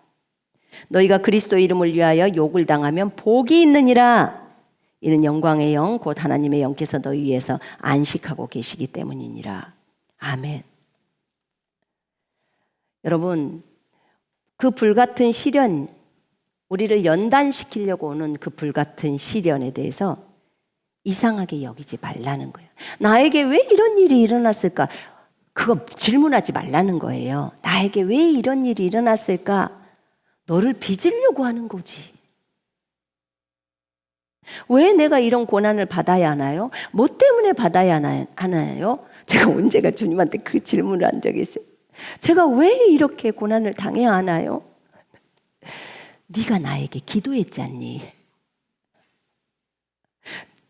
너희가 그리스도의 이름을 위하여 욕을 당하면 복이 있느니라. 이는 영광의 영 곧 하나님의 영께서 너희 위에서 안식하고 계시기 때문이니라. 아멘. 여러분, 그 불같은 시련, 우리를 연단시키려고 오는 그 불같은 시련에 대해서 이상하게 여기지 말라는 거예요. 나에게 왜 이런 일이 일어났을까? 그거 질문하지 말라는 거예요. 나에게 왜 이런 일이 일어났을까? 너를 빚으려고 하는 거지. 왜 내가 이런 고난을 받아야 하나요? 뭐 때문에 받아야 하나요? 제가 언제가 주님한테 그 질문을 한 적이 있어요. 제가 왜 이렇게 고난을 당해야 하나요? 네가 나에게 기도했지 않니?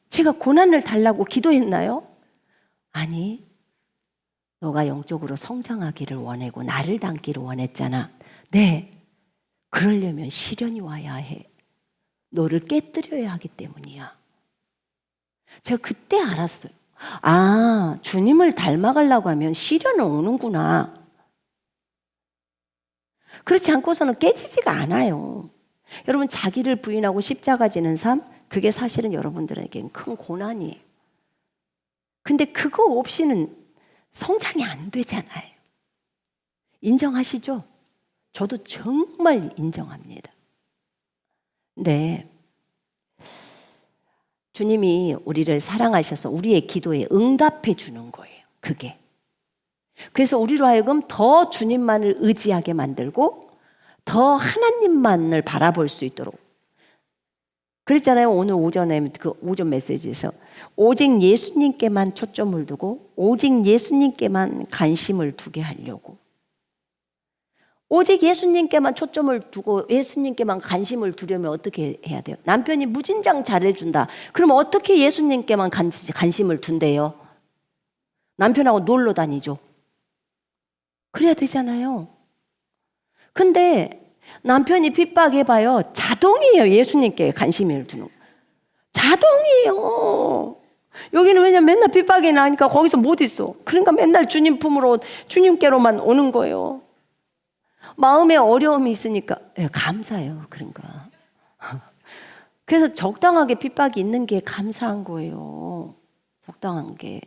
제가 고난을 달라고 기도했나요? 아니, 너가 영적으로 성장하기를 원하고 나를 닮기를 원했잖아. 네, 그러려면 시련이 와야 해. 너를 깨뜨려야 하기 때문이야. 제가 그때 알았어요. 아, 주님을 닮아가려고 하면 시련은 오는구나. 그렇지 않고서는 깨지지가 않아요. 여러분, 자기를 부인하고 십자가 지는 삶, 그게 사실은 여러분들에겐 큰 고난이에요. 근데 그거 없이는 성장이 안 되잖아요. 인정하시죠? 저도 정말 인정합니다. 네, 주님이 우리를 사랑하셔서 우리의 기도에 응답해 주는 거예요. 그게. 그래서 우리로 하여금 더 주님만을 의지하게 만들고 더 하나님만을 바라볼 수 있도록. 그랬잖아요. 오늘 오전에 그 오전 메시지에서 오직 예수님께만 초점을 두고 오직 예수님께만 관심을 두게 하려고. 오직 예수님께만 초점을 두고 예수님께만 관심을 두려면 어떻게 해야 돼요? 남편이 무진장 잘해준다. 그럼 어떻게 예수님께만 관심을 둔대요? 남편하고 놀러 다니죠. 그래야 되잖아요. 근데 남편이 핍박해봐요. 자동이에요. 예수님께 관심을 두는. 자동이에요. 여기는 왜냐면 맨날 핍박이 나니까 거기서 못 있어. 그러니까 맨날 주님 품으로 주님께로만 오는 거예요. 마음에 어려움이 있으니까 감사해요. 그런가. 그래서 적당하게 핍박이 있는 게 감사한 거예요. 적당한 게.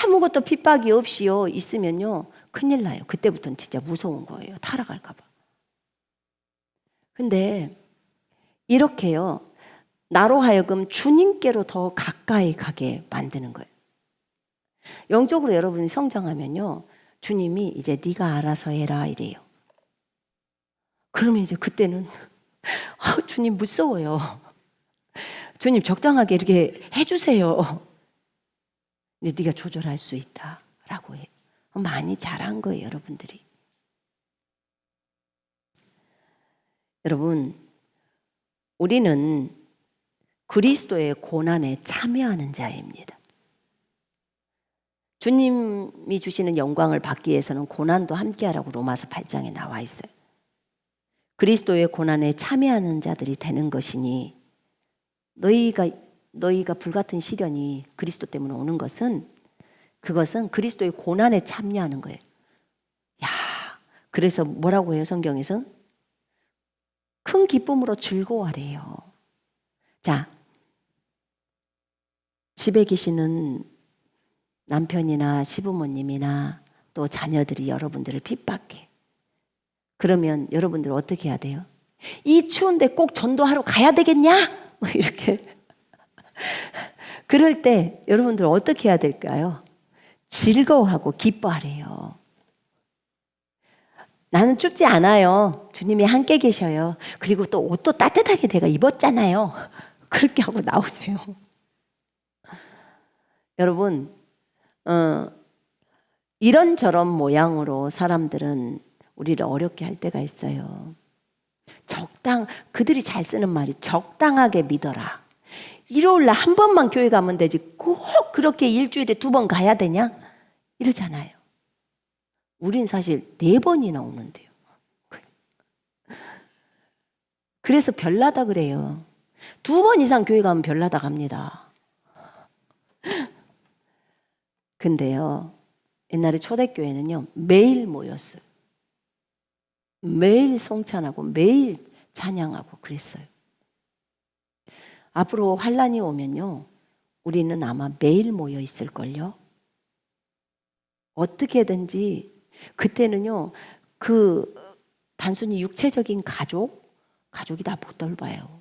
아무것도 핍박이 없이요 있으면요 큰일 나요. 그때부터는 진짜 무서운 거예요. 타락할까 봐. 근데 이렇게요 나로 하여금 주님께로 더 가까이 가게 만드는 거예요. 영적으로 여러분이 성장하면요 주님이 이제 네가 알아서 해라 이래요. 그러면 이제 그때는 주님 무서워요. 주님 적당하게 이렇게 해주세요. 근데 네가 조절할 수 있다라고 해요. 많이 잘한 거예요, 여러분들이. 여러분, 우리는 그리스도의 고난에 참여하는 자입니다. 주님이 주시는 영광을 받기 위해서는 고난도 함께하라고 로마서 8장에 나와 있어요. 그리스도의 고난에 참여하는 자들이 되는 것이니 너희가 불같은 시련이 그리스도 때문에 오는 것은 그것은 그리스도의 고난에 참여하는 거예요. 야, 그래서 뭐라고 해요? 성경에서 큰 기쁨으로 즐거워하래요. 자, 집에 계시는 남편이나 시부모님이나 또 자녀들이 여러분들을 핍박해. 그러면 여러분들 어떻게 해야 돼요? 이 추운데 꼭 전도하러 가야 되겠냐? 이렇게. 그럴 때 여러분들 어떻게 해야 될까요? 즐거워하고 기뻐하래요. 나는 춥지 않아요. 주님이 함께 계셔요. 그리고 또 옷도 따뜻하게 내가 입었잖아요. 그렇게 하고 나오세요. 여러분, 이런저런 모양으로 사람들은 우리를 어렵게 할 때가 있어요. 그들이 잘 쓰는 말이 적당하게 믿어라. 일요일날 한 번만 교회 가면 되지 꼭 그렇게 일주일에 2번 가야 되냐? 이러잖아요. 우린 사실 4번이나 오는데요. 그래서 별나다 그래요. 2번 이상 교회 가면 별나다 갑니다. 근데요, 옛날에 초대교회는요, 매일 모였어요. 매일 성찬하고 매일 찬양하고 그랬어요. 앞으로 환란이 오면요, 우리는 아마 매일 모여 있을걸요. 어떻게든지 그때는요, 단순히 육체적인 가족이 다 못 돌봐요.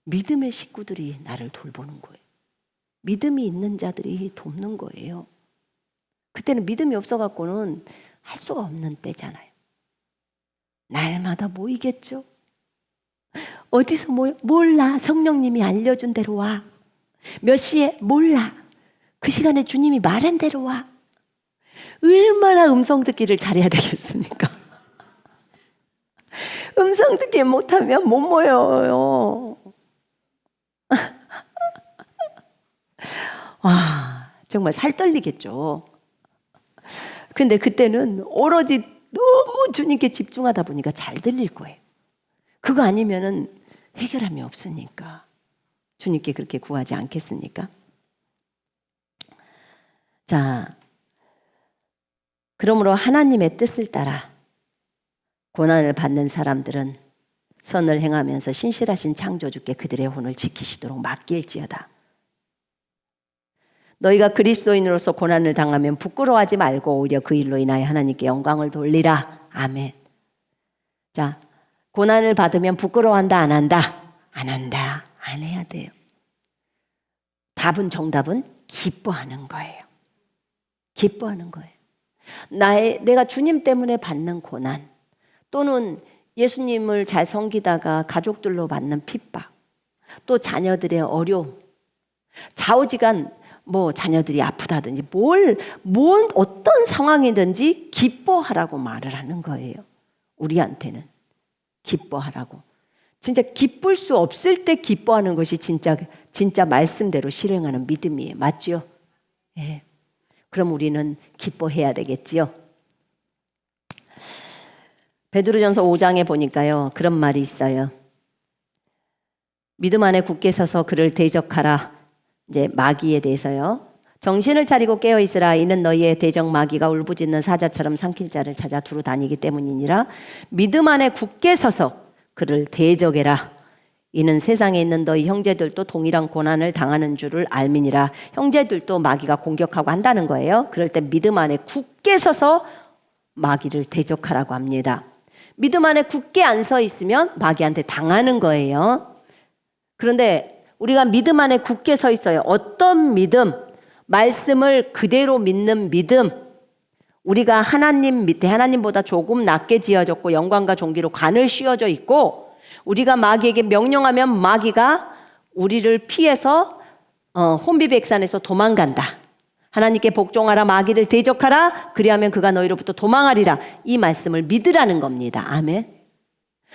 믿음의 식구들이 나를 돌보는 거예요. 믿음이 있는 자들이 돕는 거예요. 그때는 믿음이 없어갖고는 할 수가 없는 때잖아요. 날마다 모이겠죠. 어디서 몰라. 성령님이 알려준 대로 와. 몇 시에 몰라. 그 시간에 주님이 말한 대로 와. 얼마나 음성 듣기를 잘해야 되겠습니까? 음성 듣기 못하면 못 모여요. 와, 정말 살 떨리겠죠. 근데 그때는 오로지 너무 주님께 집중하다 보니까 잘 들릴 거예요. 그거 아니면은 해결함이 없으니까 주님께 그렇게 구하지 않겠습니까? 자, 그러므로 하나님의 뜻을 따라 고난을 받는 사람들은 선을 행하면서 신실하신 창조주께 그들의 혼을 지키시도록 맡길지어다. 너희가 그리스도인으로서 고난을 당하면 부끄러워하지 말고 오히려 그 일로 인하여 하나님께 영광을 돌리라. 아멘. 자, 고난을 받으면 부끄러워한다, 안 한다? 안 한다. 안 해야 돼요. 정답은 기뻐하는 거예요. 기뻐하는 거예요. 내가 주님 때문에 받는 고난, 또는 예수님을 잘 섬기다가 가족들로 받는 핍박, 또 자녀들의 어려움, 좌우지간 자녀들이 아프다든지 어떤 상황이든지 기뻐하라고 말을 하는 거예요. 우리한테는 기뻐하라고. 진짜 기쁠 수 없을 때 기뻐하는 것이 진짜 말씀대로 실행하는 믿음이에요. 맞죠? 예. 그럼 우리는 기뻐해야 되겠지요. 베드로전서 5장에 보니까요, 그런 말이 있어요. 믿음 안에 굳게 서서 그를 대적하라. 이제 마귀에 대해서요. 정신을 차리고 깨어 있으라. 이는 너희의 대적 마귀가 울부짖는 사자처럼 삼킬 자를 찾아 두루 다니기 때문이니라. 믿음 안에 굳게 서서 그를 대적해라. 이는 세상에 있는 너희 형제들도 동일한 고난을 당하는 줄을 알미니라. 형제들도 마귀가 공격하고 한다는 거예요. 그럴 때 믿음 안에 굳게 서서 마귀를 대적하라고 합니다. 믿음 안에 굳게 안 서 있으면 마귀한테 당하는 거예요. 그런데 우리가 믿음 안에 굳게 서 있어요. 어떤 믿음? 말씀을 그대로 믿는 믿음. 우리가 하나님 밑에 하나님보다 조금 낮게 지어졌고 영광과 존귀로 관을 씌워져 있고, 우리가 마귀에게 명령하면 마귀가 우리를 피해서 혼비백산에서 도망간다. 하나님께 복종하라. 마귀를 대적하라. 그리하면 그가 너희로부터 도망하리라. 이 말씀을 믿으라는 겁니다. 아멘.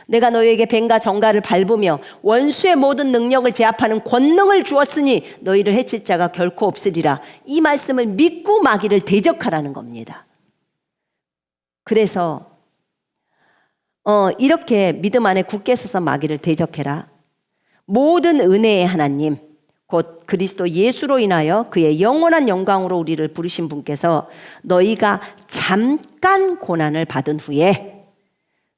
내가 너희에게 뱀과 정갈을 밟으며 원수의 모든 능력을 제압하는 권능을 주었으니 너희를 해칠 자가 결코 없으리라. 이 말씀을 믿고 마귀를 대적하라는 겁니다. 그래서 이렇게 믿음 안에 굳게 서서 마귀를 대적해라. 모든 은혜의 하나님 곧 그리스도 예수로 인하여 그의 영원한 영광으로 우리를 부르신 분께서 너희가 잠깐 고난을 받은 후에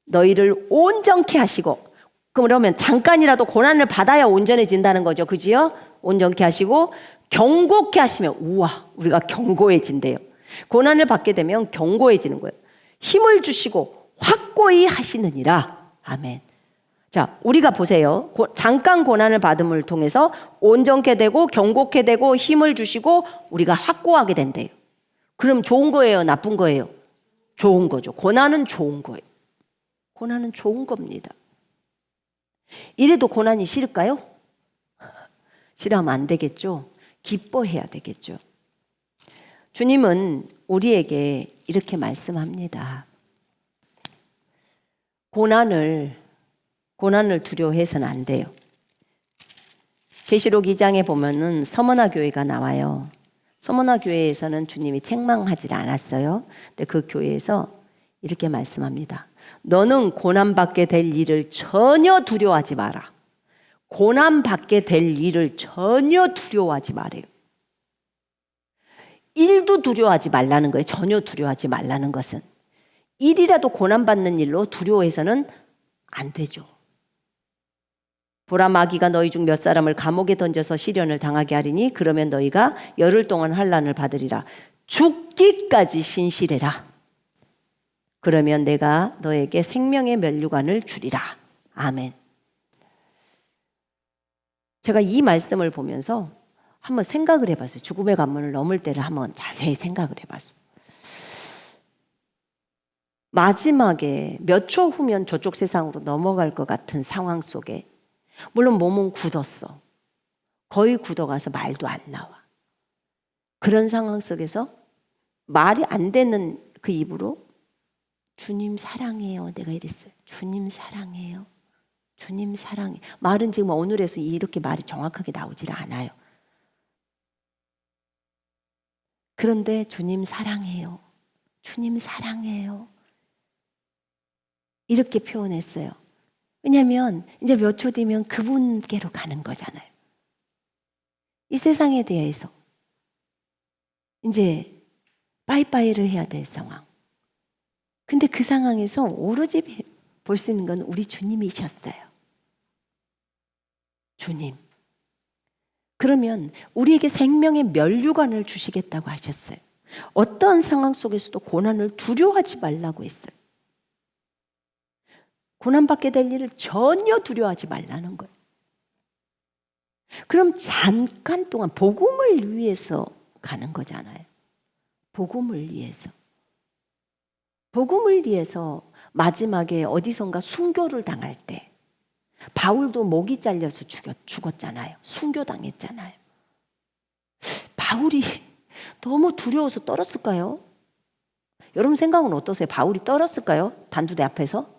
너희를 온전케 하시고, 그러면 잠깐이라도 고난을 받아야 온전해진다는 거죠. 그지요? 온전케 하시고 경고케 하시면, 우와, 우리가 경고해진대요. 고난을 받게 되면 경고해지는 거예요. 힘을 주시고 확고히 하시느니라. 아멘. 자, 우리가 보세요. 잠깐 고난을 받음을 통해서 온전케 되고 경고케 되고 힘을 주시고 우리가 확고하게 된대요. 그럼 좋은 거예요? 나쁜 거예요? 좋은 거죠. 고난은 좋은 거예요. 고난은 좋은 겁니다. 이래도 고난이 싫을까요? 싫어하면 안 되겠죠. 기뻐해야 되겠죠. 주님은 우리에게 이렇게 말씀합니다. 고난을 두려워해서는 안 돼요. 계시록 2장에 보면은 서머나 교회가 나와요. 서머나 교회에서는 주님이 책망하지 않았어요. 근데 그 교회에서 이렇게 말씀합니다. 너는 고난받게 될 일을 전혀 두려워하지 마라. 고난받게 될 일을 전혀 두려워하지 말아요. 일도 두려워하지 말라는 거예요. 전혀 두려워하지 말라는 것은. 일이라도 고난받는 일로 두려워해서는 안 되죠. 보라, 마귀가 너희 중 몇 사람을 감옥에 던져서 시련을 당하게 하리니 그러면 너희가 열흘 동안 환난을 받으리라. 죽기까지 신실해라. 그러면 내가 너에게 생명의 면류관을 주리라. 아멘. 제가 이 말씀을 보면서 한번 생각을 해봤어요. 죽음의 관문을 넘을 때를 한번 자세히 생각을 해봤어요. 마지막에 몇 초 후면 저쪽 세상으로 넘어갈 것 같은 상황 속에, 물론 몸은 굳었어. 거의 굳어가서 말도 안 나와. 그런 상황 속에서 말이 안 되는 그 입으로 주님 사랑해요. 내가 이랬어요. 주님 사랑해요. 주님 사랑해. 말은 지금 오늘에서 이렇게 말이 정확하게 나오질 않아요. 그런데 주님 사랑해요. 주님 사랑해요. 이렇게 표현했어요. 왜냐하면 이제 몇 초 뒤면 그분께로 가는 거잖아요. 이 세상에 대해서 이제 빠이빠이를 해야 될 상황. 근데 그 상황에서 오로지 볼 수 있는 건 우리 주님이셨어요. 주님. 그러면 우리에게 생명의 면류관을 주시겠다고 하셨어요. 어떤 상황 속에서도 고난을 두려워하지 말라고 했어요. 고난받게 될 일을 전혀 두려워하지 말라는 거예요. 그럼 잠깐 동안 복음을 위해서 가는 거잖아요. 복음을 위해서. 복음을 위해서 마지막에 어디선가 순교를 당할 때 바울도 목이 잘려서 죽었잖아요. 순교당했잖아요. 바울이 너무 두려워서 떨었을까요? 여러분 생각은 어떠세요? 바울이 떨었을까요? 단두대 앞에서?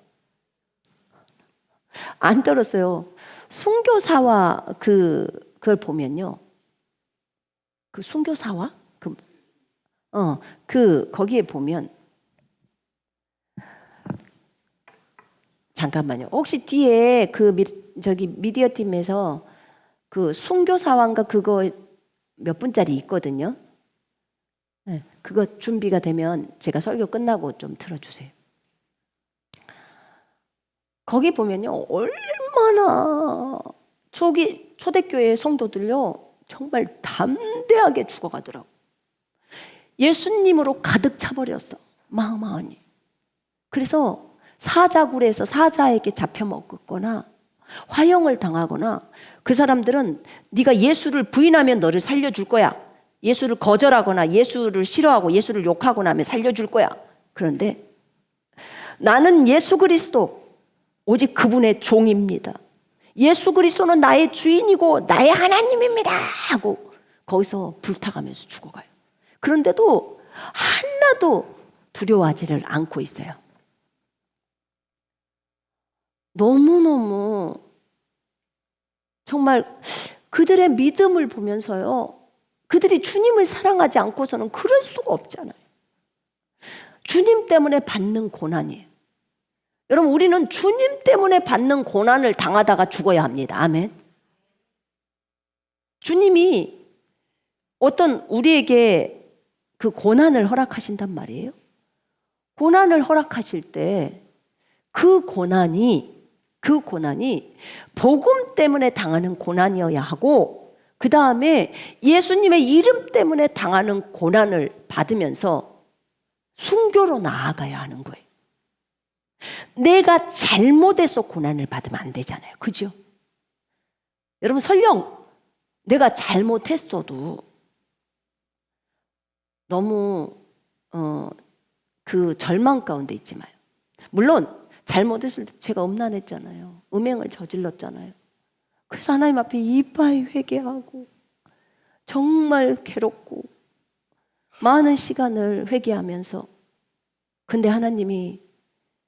안 떨었어요. 순교사와 그걸 보면요. 그 순교사와? 거기에 보면 잠깐만요. 혹시 뒤에 미디어 팀에서 그 순교사왕가 그거 몇 분짜리 있거든요. 네, 그거 준비가 되면 제가 설교 끝나고 좀 틀어주세요. 거기 보면요, 얼마나 초대교회 성도들요 정말 담대하게 죽어가더라고. 예수님으로 가득 차버렸어, 마음 안이. 그래서 사자굴에서 사자에게 잡혀먹거나 화형을 당하거나, 그 사람들은 네가 예수를 부인하면 너를 살려줄 거야. 예수를 거절하거나 예수를 싫어하고 예수를 욕하거나 하면 살려줄 거야. 그런데 나는 예수 그리스도 오직 그분의 종입니다. 예수 그리스도는 나의 주인이고 나의 하나님입니다 하고 거기서 불타가면서 죽어가요. 그런데도 하나도 두려워하지를 않고 있어요. 너무너무 정말 그들의 믿음을 보면서요, 그들이 주님을 사랑하지 않고서는 그럴 수가 없잖아요. 주님 때문에 받는 고난이에요. 여러분, 우리는 주님 때문에 받는 고난을 당하다가 죽어야 합니다. 아멘. 주님이 어떤 우리에게 그 고난을 허락하신단 말이에요. 고난을 허락하실 때 그 고난이 복음 때문에 당하는 고난이어야 하고, 그 다음에 예수님의 이름 때문에 당하는 고난을 받으면서 순교로 나아가야 하는 거예요. 내가 잘못해서 고난을 받으면 안 되잖아요. 그죠? 여러분, 설령 내가 잘못했어도 너무 그 절망 가운데 있지 마요. 물론 잘못했을 때 제가 음란했잖아요. 음행을 저질렀잖아요. 그래서 하나님 앞에 이빠이 회개하고 정말 괴롭고 많은 시간을 회개하면서, 근데 하나님이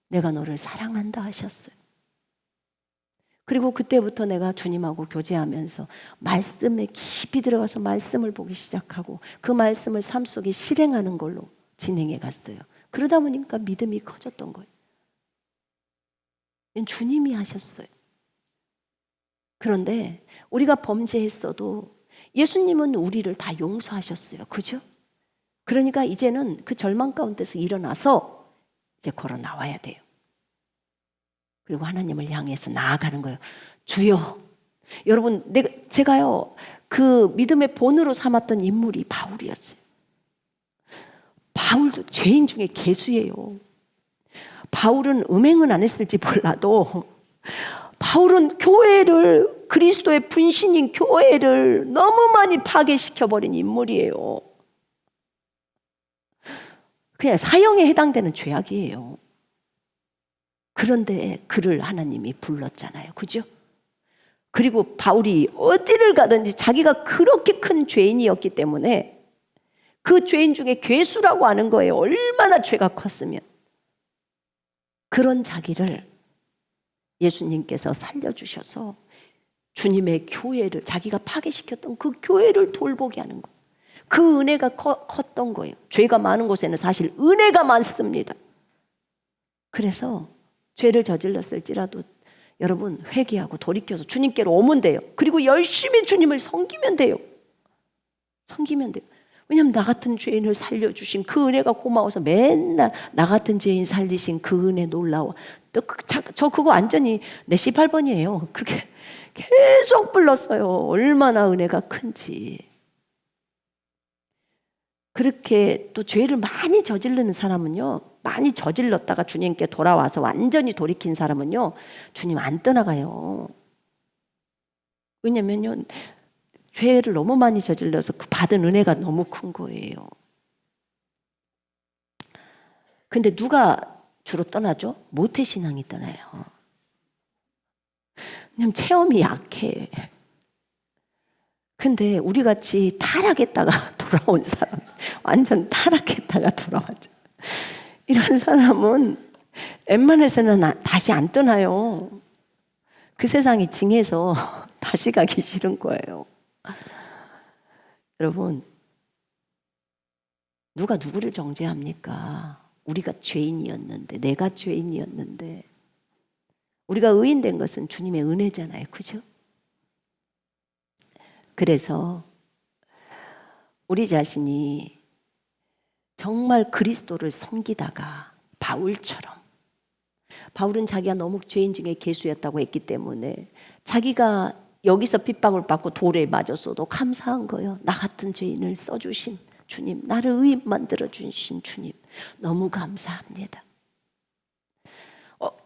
내가 너를 사랑한다 하셨어요. 그리고 그때부터 내가 주님하고 교제하면서 말씀에 깊이 들어가서 말씀을 보기 시작하고 그 말씀을 삶 속에 실행하는 걸로 진행해 갔어요. 그러다 보니까 믿음이 커졌던 거예요. 주님이 하셨어요. 그런데 우리가 범죄했어도 예수님은 우리를 다 용서하셨어요. 그죠? 그러니까 이제는 그 절망 가운데서 일어나서 이제 걸어 나와야 돼요. 그리고 하나님을 향해서 나아가는 거예요. 주여. 여러분, 제가요, 그 믿음의 본으로 삼았던 인물이 바울이었어요. 바울도 죄인 중에 괴수예요. 바울은 음행은 안 했을지 몰라도 바울은 교회를, 그리스도의 분신인 교회를 너무 많이 파괴시켜버린 인물이에요. 그냥 사형에 해당되는 죄악이에요. 그런데 그를 하나님이 불렀잖아요. 그죠? 그리고 바울이 어디를 가든지 자기가 그렇게 큰 죄인이었기 때문에 그 죄인 중에 괴수라고 하는 거예요. 얼마나 죄가 컸으면. 그런 자기를 예수님께서 살려주셔서 주님의 교회를, 자기가 파괴시켰던 그 교회를 돌보게 하는 거예요. 그 은혜가 컸던 거예요. 죄가 많은 곳에는 사실 은혜가 많습니다. 그래서 죄를 저질렀을지라도 여러분 회개하고 돌이켜서 주님께로 오면 돼요. 그리고 열심히 주님을 섬기면 돼요. 섬기면 돼요. 왜냐하면 나 같은 죄인을 살려주신 그 은혜가 고마워서 맨날 나 같은 죄인 살리신 그 은혜 놀라워. 또 저 그거 완전히 내 18번이에요. 그렇게 계속 불렀어요. 얼마나 은혜가 큰지. 그렇게 또 죄를 많이 저지르는 사람은요, 많이 저질렀다가 주님께 돌아와서 완전히 돌이킨 사람은요, 주님 안 떠나가요. 왜냐면요, 죄를 너무 많이 저질러서 그 받은 은혜가 너무 큰 거예요. 근데 누가 주로 떠나죠? 모태신앙이 떠나요. 왜냐면 체험이 약해. 근데 우리 같이 타락했다가 돌아온 사람, 완전 타락했다가 돌아왔죠. 이런 사람은 웬만해서는 다시 안 떠나요. 그 세상이 징해서 다시 가기 싫은 거예요. 여러분, 누가 누구를 정죄합니까? 우리가 죄인이었는데, 내가 죄인이었는데, 우리가 의인된 것은 주님의 은혜잖아요. 그죠? 그래서 우리 자신이 정말 그리스도를 섬기다가 바울처럼, 바울은 자기가 너무 죄인 중에 괴수였다고 했기 때문에 자기가 여기서 핍박을 받고 돌에 맞았어도 감사한 거예요. 나 같은 죄인을 써주신 주님, 나를 의인 만들어주신 주님, 너무 감사합니다.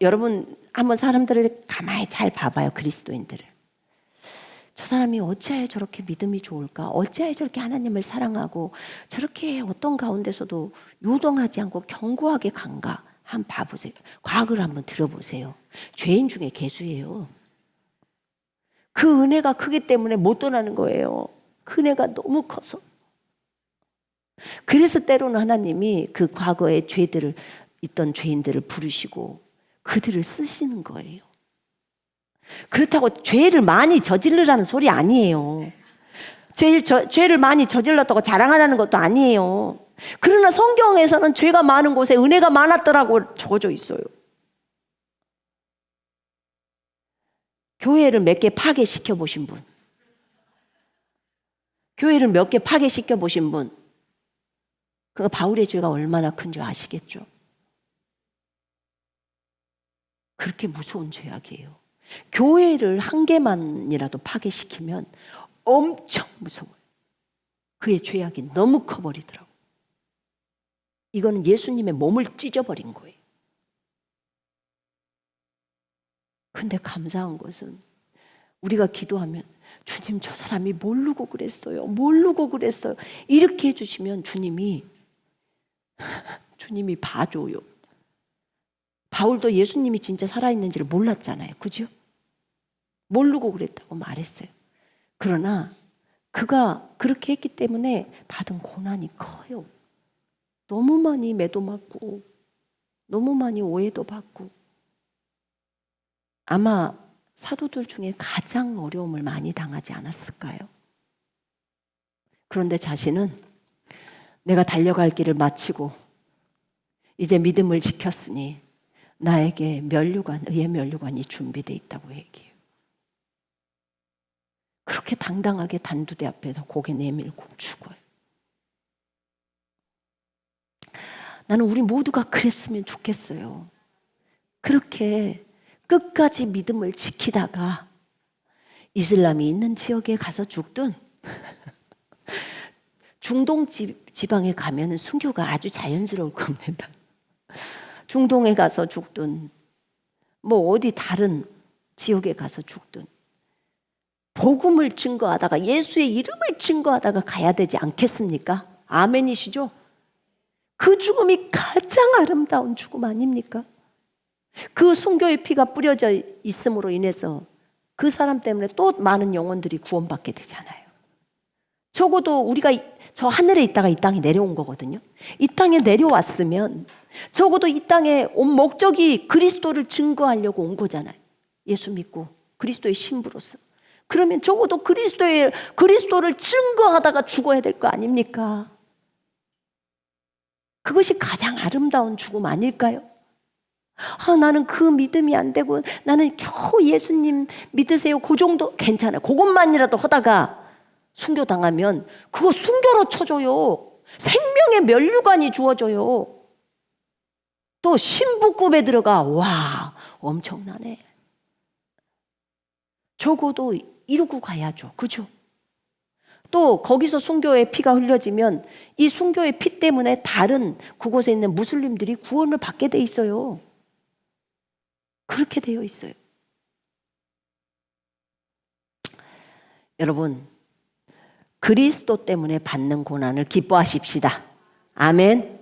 여러분 한번 사람들을 가만히 잘 봐봐요. 그리스도인들을. 저 사람이 어찌하여 저렇게 믿음이 좋을까? 어찌하여 저렇게 하나님을 사랑하고 저렇게 어떤 가운데서도 요동하지 않고 견고하게 간가? 한번 봐보세요. 과거를 한번 들어보세요. 죄인 중에 괴수예요. 그 은혜가 크기 때문에 못 떠나는 거예요. 그 은혜가 너무 커서. 그래서 때로는 하나님이 그 과거의 죄들을, 있던 죄인들을 부르시고 그들을 쓰시는 거예요. 그렇다고 죄를 많이 저지르라는 소리 아니에요. 죄를 많이 저질렀다고 자랑하라는 것도 아니에요. 그러나 성경에서는 죄가 많은 곳에 은혜가 많았더라고 적어져 있어요. 교회를 몇 개 파괴시켜 보신 분, 교회를 몇 개 파괴시켜 보신 분, 그 바울의 죄가 얼마나 큰 줄 아시겠죠? 그렇게 무서운 죄악이에요. 교회를 한 개만이라도 파괴시키면 엄청 무서워요. 그의 죄악이 너무 커버리더라고요. 이거는 예수님의 몸을 찢어버린 거예요. 근데 감사한 것은 우리가 기도하면 주님 저 사람이 모르고 그랬어요. 모르고 그랬어요. 이렇게 해주시면 주님이 봐줘요. 바울도 예수님이 진짜 살아있는지를 몰랐잖아요. 그죠? 모르고 그랬다고 말했어요. 그러나 그가 그렇게 했기 때문에 받은 고난이 커요. 너무 많이 매도 맞고 너무 많이 오해도 받고 아마 사도들 중에 가장 어려움을 많이 당하지 않았을까요? 그런데 자신은 내가 달려갈 길을 마치고 이제 믿음을 지켰으니 나에게 의의 면류관이 준비되어 있다고 얘기해요. 그렇게 당당하게 단두대 앞에서 고개 내밀고 죽어요. 나는 우리 모두가 그랬으면 좋겠어요. 그렇게 끝까지 믿음을 지키다가 이슬람이 있는 지역에 가서 죽든 중동 지방에 가면 순교가 아주 자연스러울 겁니다. 중동에 가서 죽든 뭐 어디 다른 지역에 가서 죽든 복음을 증거하다가 예수의 이름을 증거하다가 가야 되지 않겠습니까? 아멘이시죠? 그 죽음이 가장 아름다운 죽음 아닙니까? 그 순교의 피가 뿌려져 있음으로 인해서 그 사람 때문에 또 많은 영혼들이 구원받게 되잖아요. 적어도 우리가 저 하늘에 있다가 이 땅에 내려온 거거든요. 이 땅에 내려왔으면 적어도 이 땅에 온 목적이 그리스도를 증거하려고 온 거잖아요. 예수 믿고 그리스도의 신부로서. 그러면 적어도 그리스도를 증거하다가 죽어야 될 거 아닙니까? 그것이 가장 아름다운 죽음 아닐까요? 나는 그 믿음이 안 되고 나는 겨우 예수님 믿으세요. 그 정도 괜찮아요. 그것만이라도 하다가 순교당하면 그거 순교로 쳐줘요. 생명의 면류관이 주어져요. 또 신부급에 들어가. 와, 엄청나네. 적어도 이루고 가야죠. 그죠? 또 거기서 순교의 피가 흘려지면 이 순교의 피 때문에 다른 그곳에 있는 무슬림들이 구원을 받게 돼 있어요. 그렇게 되어 있어요. 여러분, 그리스도 때문에 받는 고난을 기뻐하십시다. 아멘.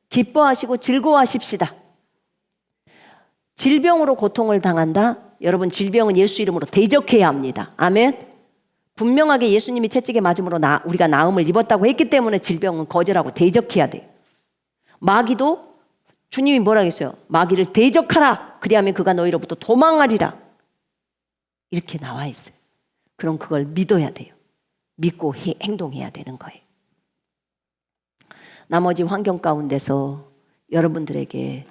기뻐하시고 즐거워하십시다. 질병으로 고통을 당한다? 여러분, 질병은 예수 이름으로 대적해야 합니다. 아멘. 분명하게 예수님이 채찍에 맞음으로 우리가 나음을 입었다고 했기 때문에 질병은 거절하고 대적해야 돼요. 마귀도 주님이 뭐라 했어요? 마귀를 대적하라. 그리하면 그가 너희로부터 도망하리라. 이렇게 나와 있어요. 그럼 그걸 믿어야 돼요. 믿고 행동해야 되는 거예요. 나머지 환경 가운데서 여러분들에게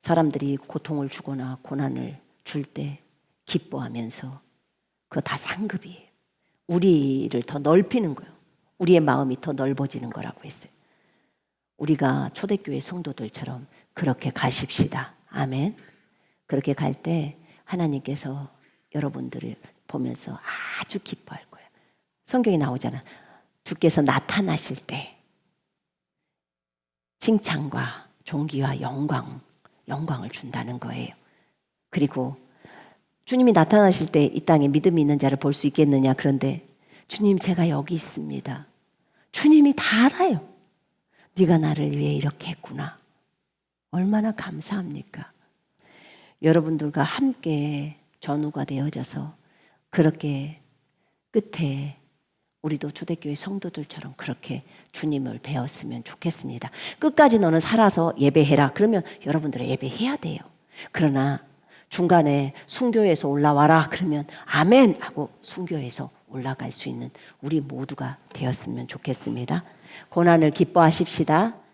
사람들이 고통을 주거나 고난을 줄 때 기뻐하면서 그거 다 상급이에요. 우리를 더 넓히는 거예요. 우리의 마음이 더 넓어지는 거라고 했어요. 우리가 초대교회 성도들처럼 그렇게 가십시다. 아멘. 그렇게 갈 때 하나님께서 여러분들을 보면서 아주 기뻐할 거예요. 성경에 나오잖아. 주께서 나타나실 때 칭찬과 존귀와 영광을 준다는 거예요. 그리고 주님이 나타나실 때 이 땅에 믿음이 있는 자를 볼 수 있겠느냐. 그런데 주님 제가 여기 있습니다. 주님이 다 알아요. 네가 나를 위해 이렇게 했구나. 얼마나 감사합니까? 여러분들과 함께 전우가 되어져서 그렇게 끝에 우리도 초대교회 성도들처럼 그렇게 주님을 배웠으면 좋겠습니다. 끝까지 너는 살아서 예배해라. 그러면 여러분들은 예배해야 돼요. 그러나 중간에 순교해서 올라와라 그러면 아멘 하고 순교해서 올라갈 수 있는 우리 모두가 되었으면 좋겠습니다. 고난을 기뻐하십시다.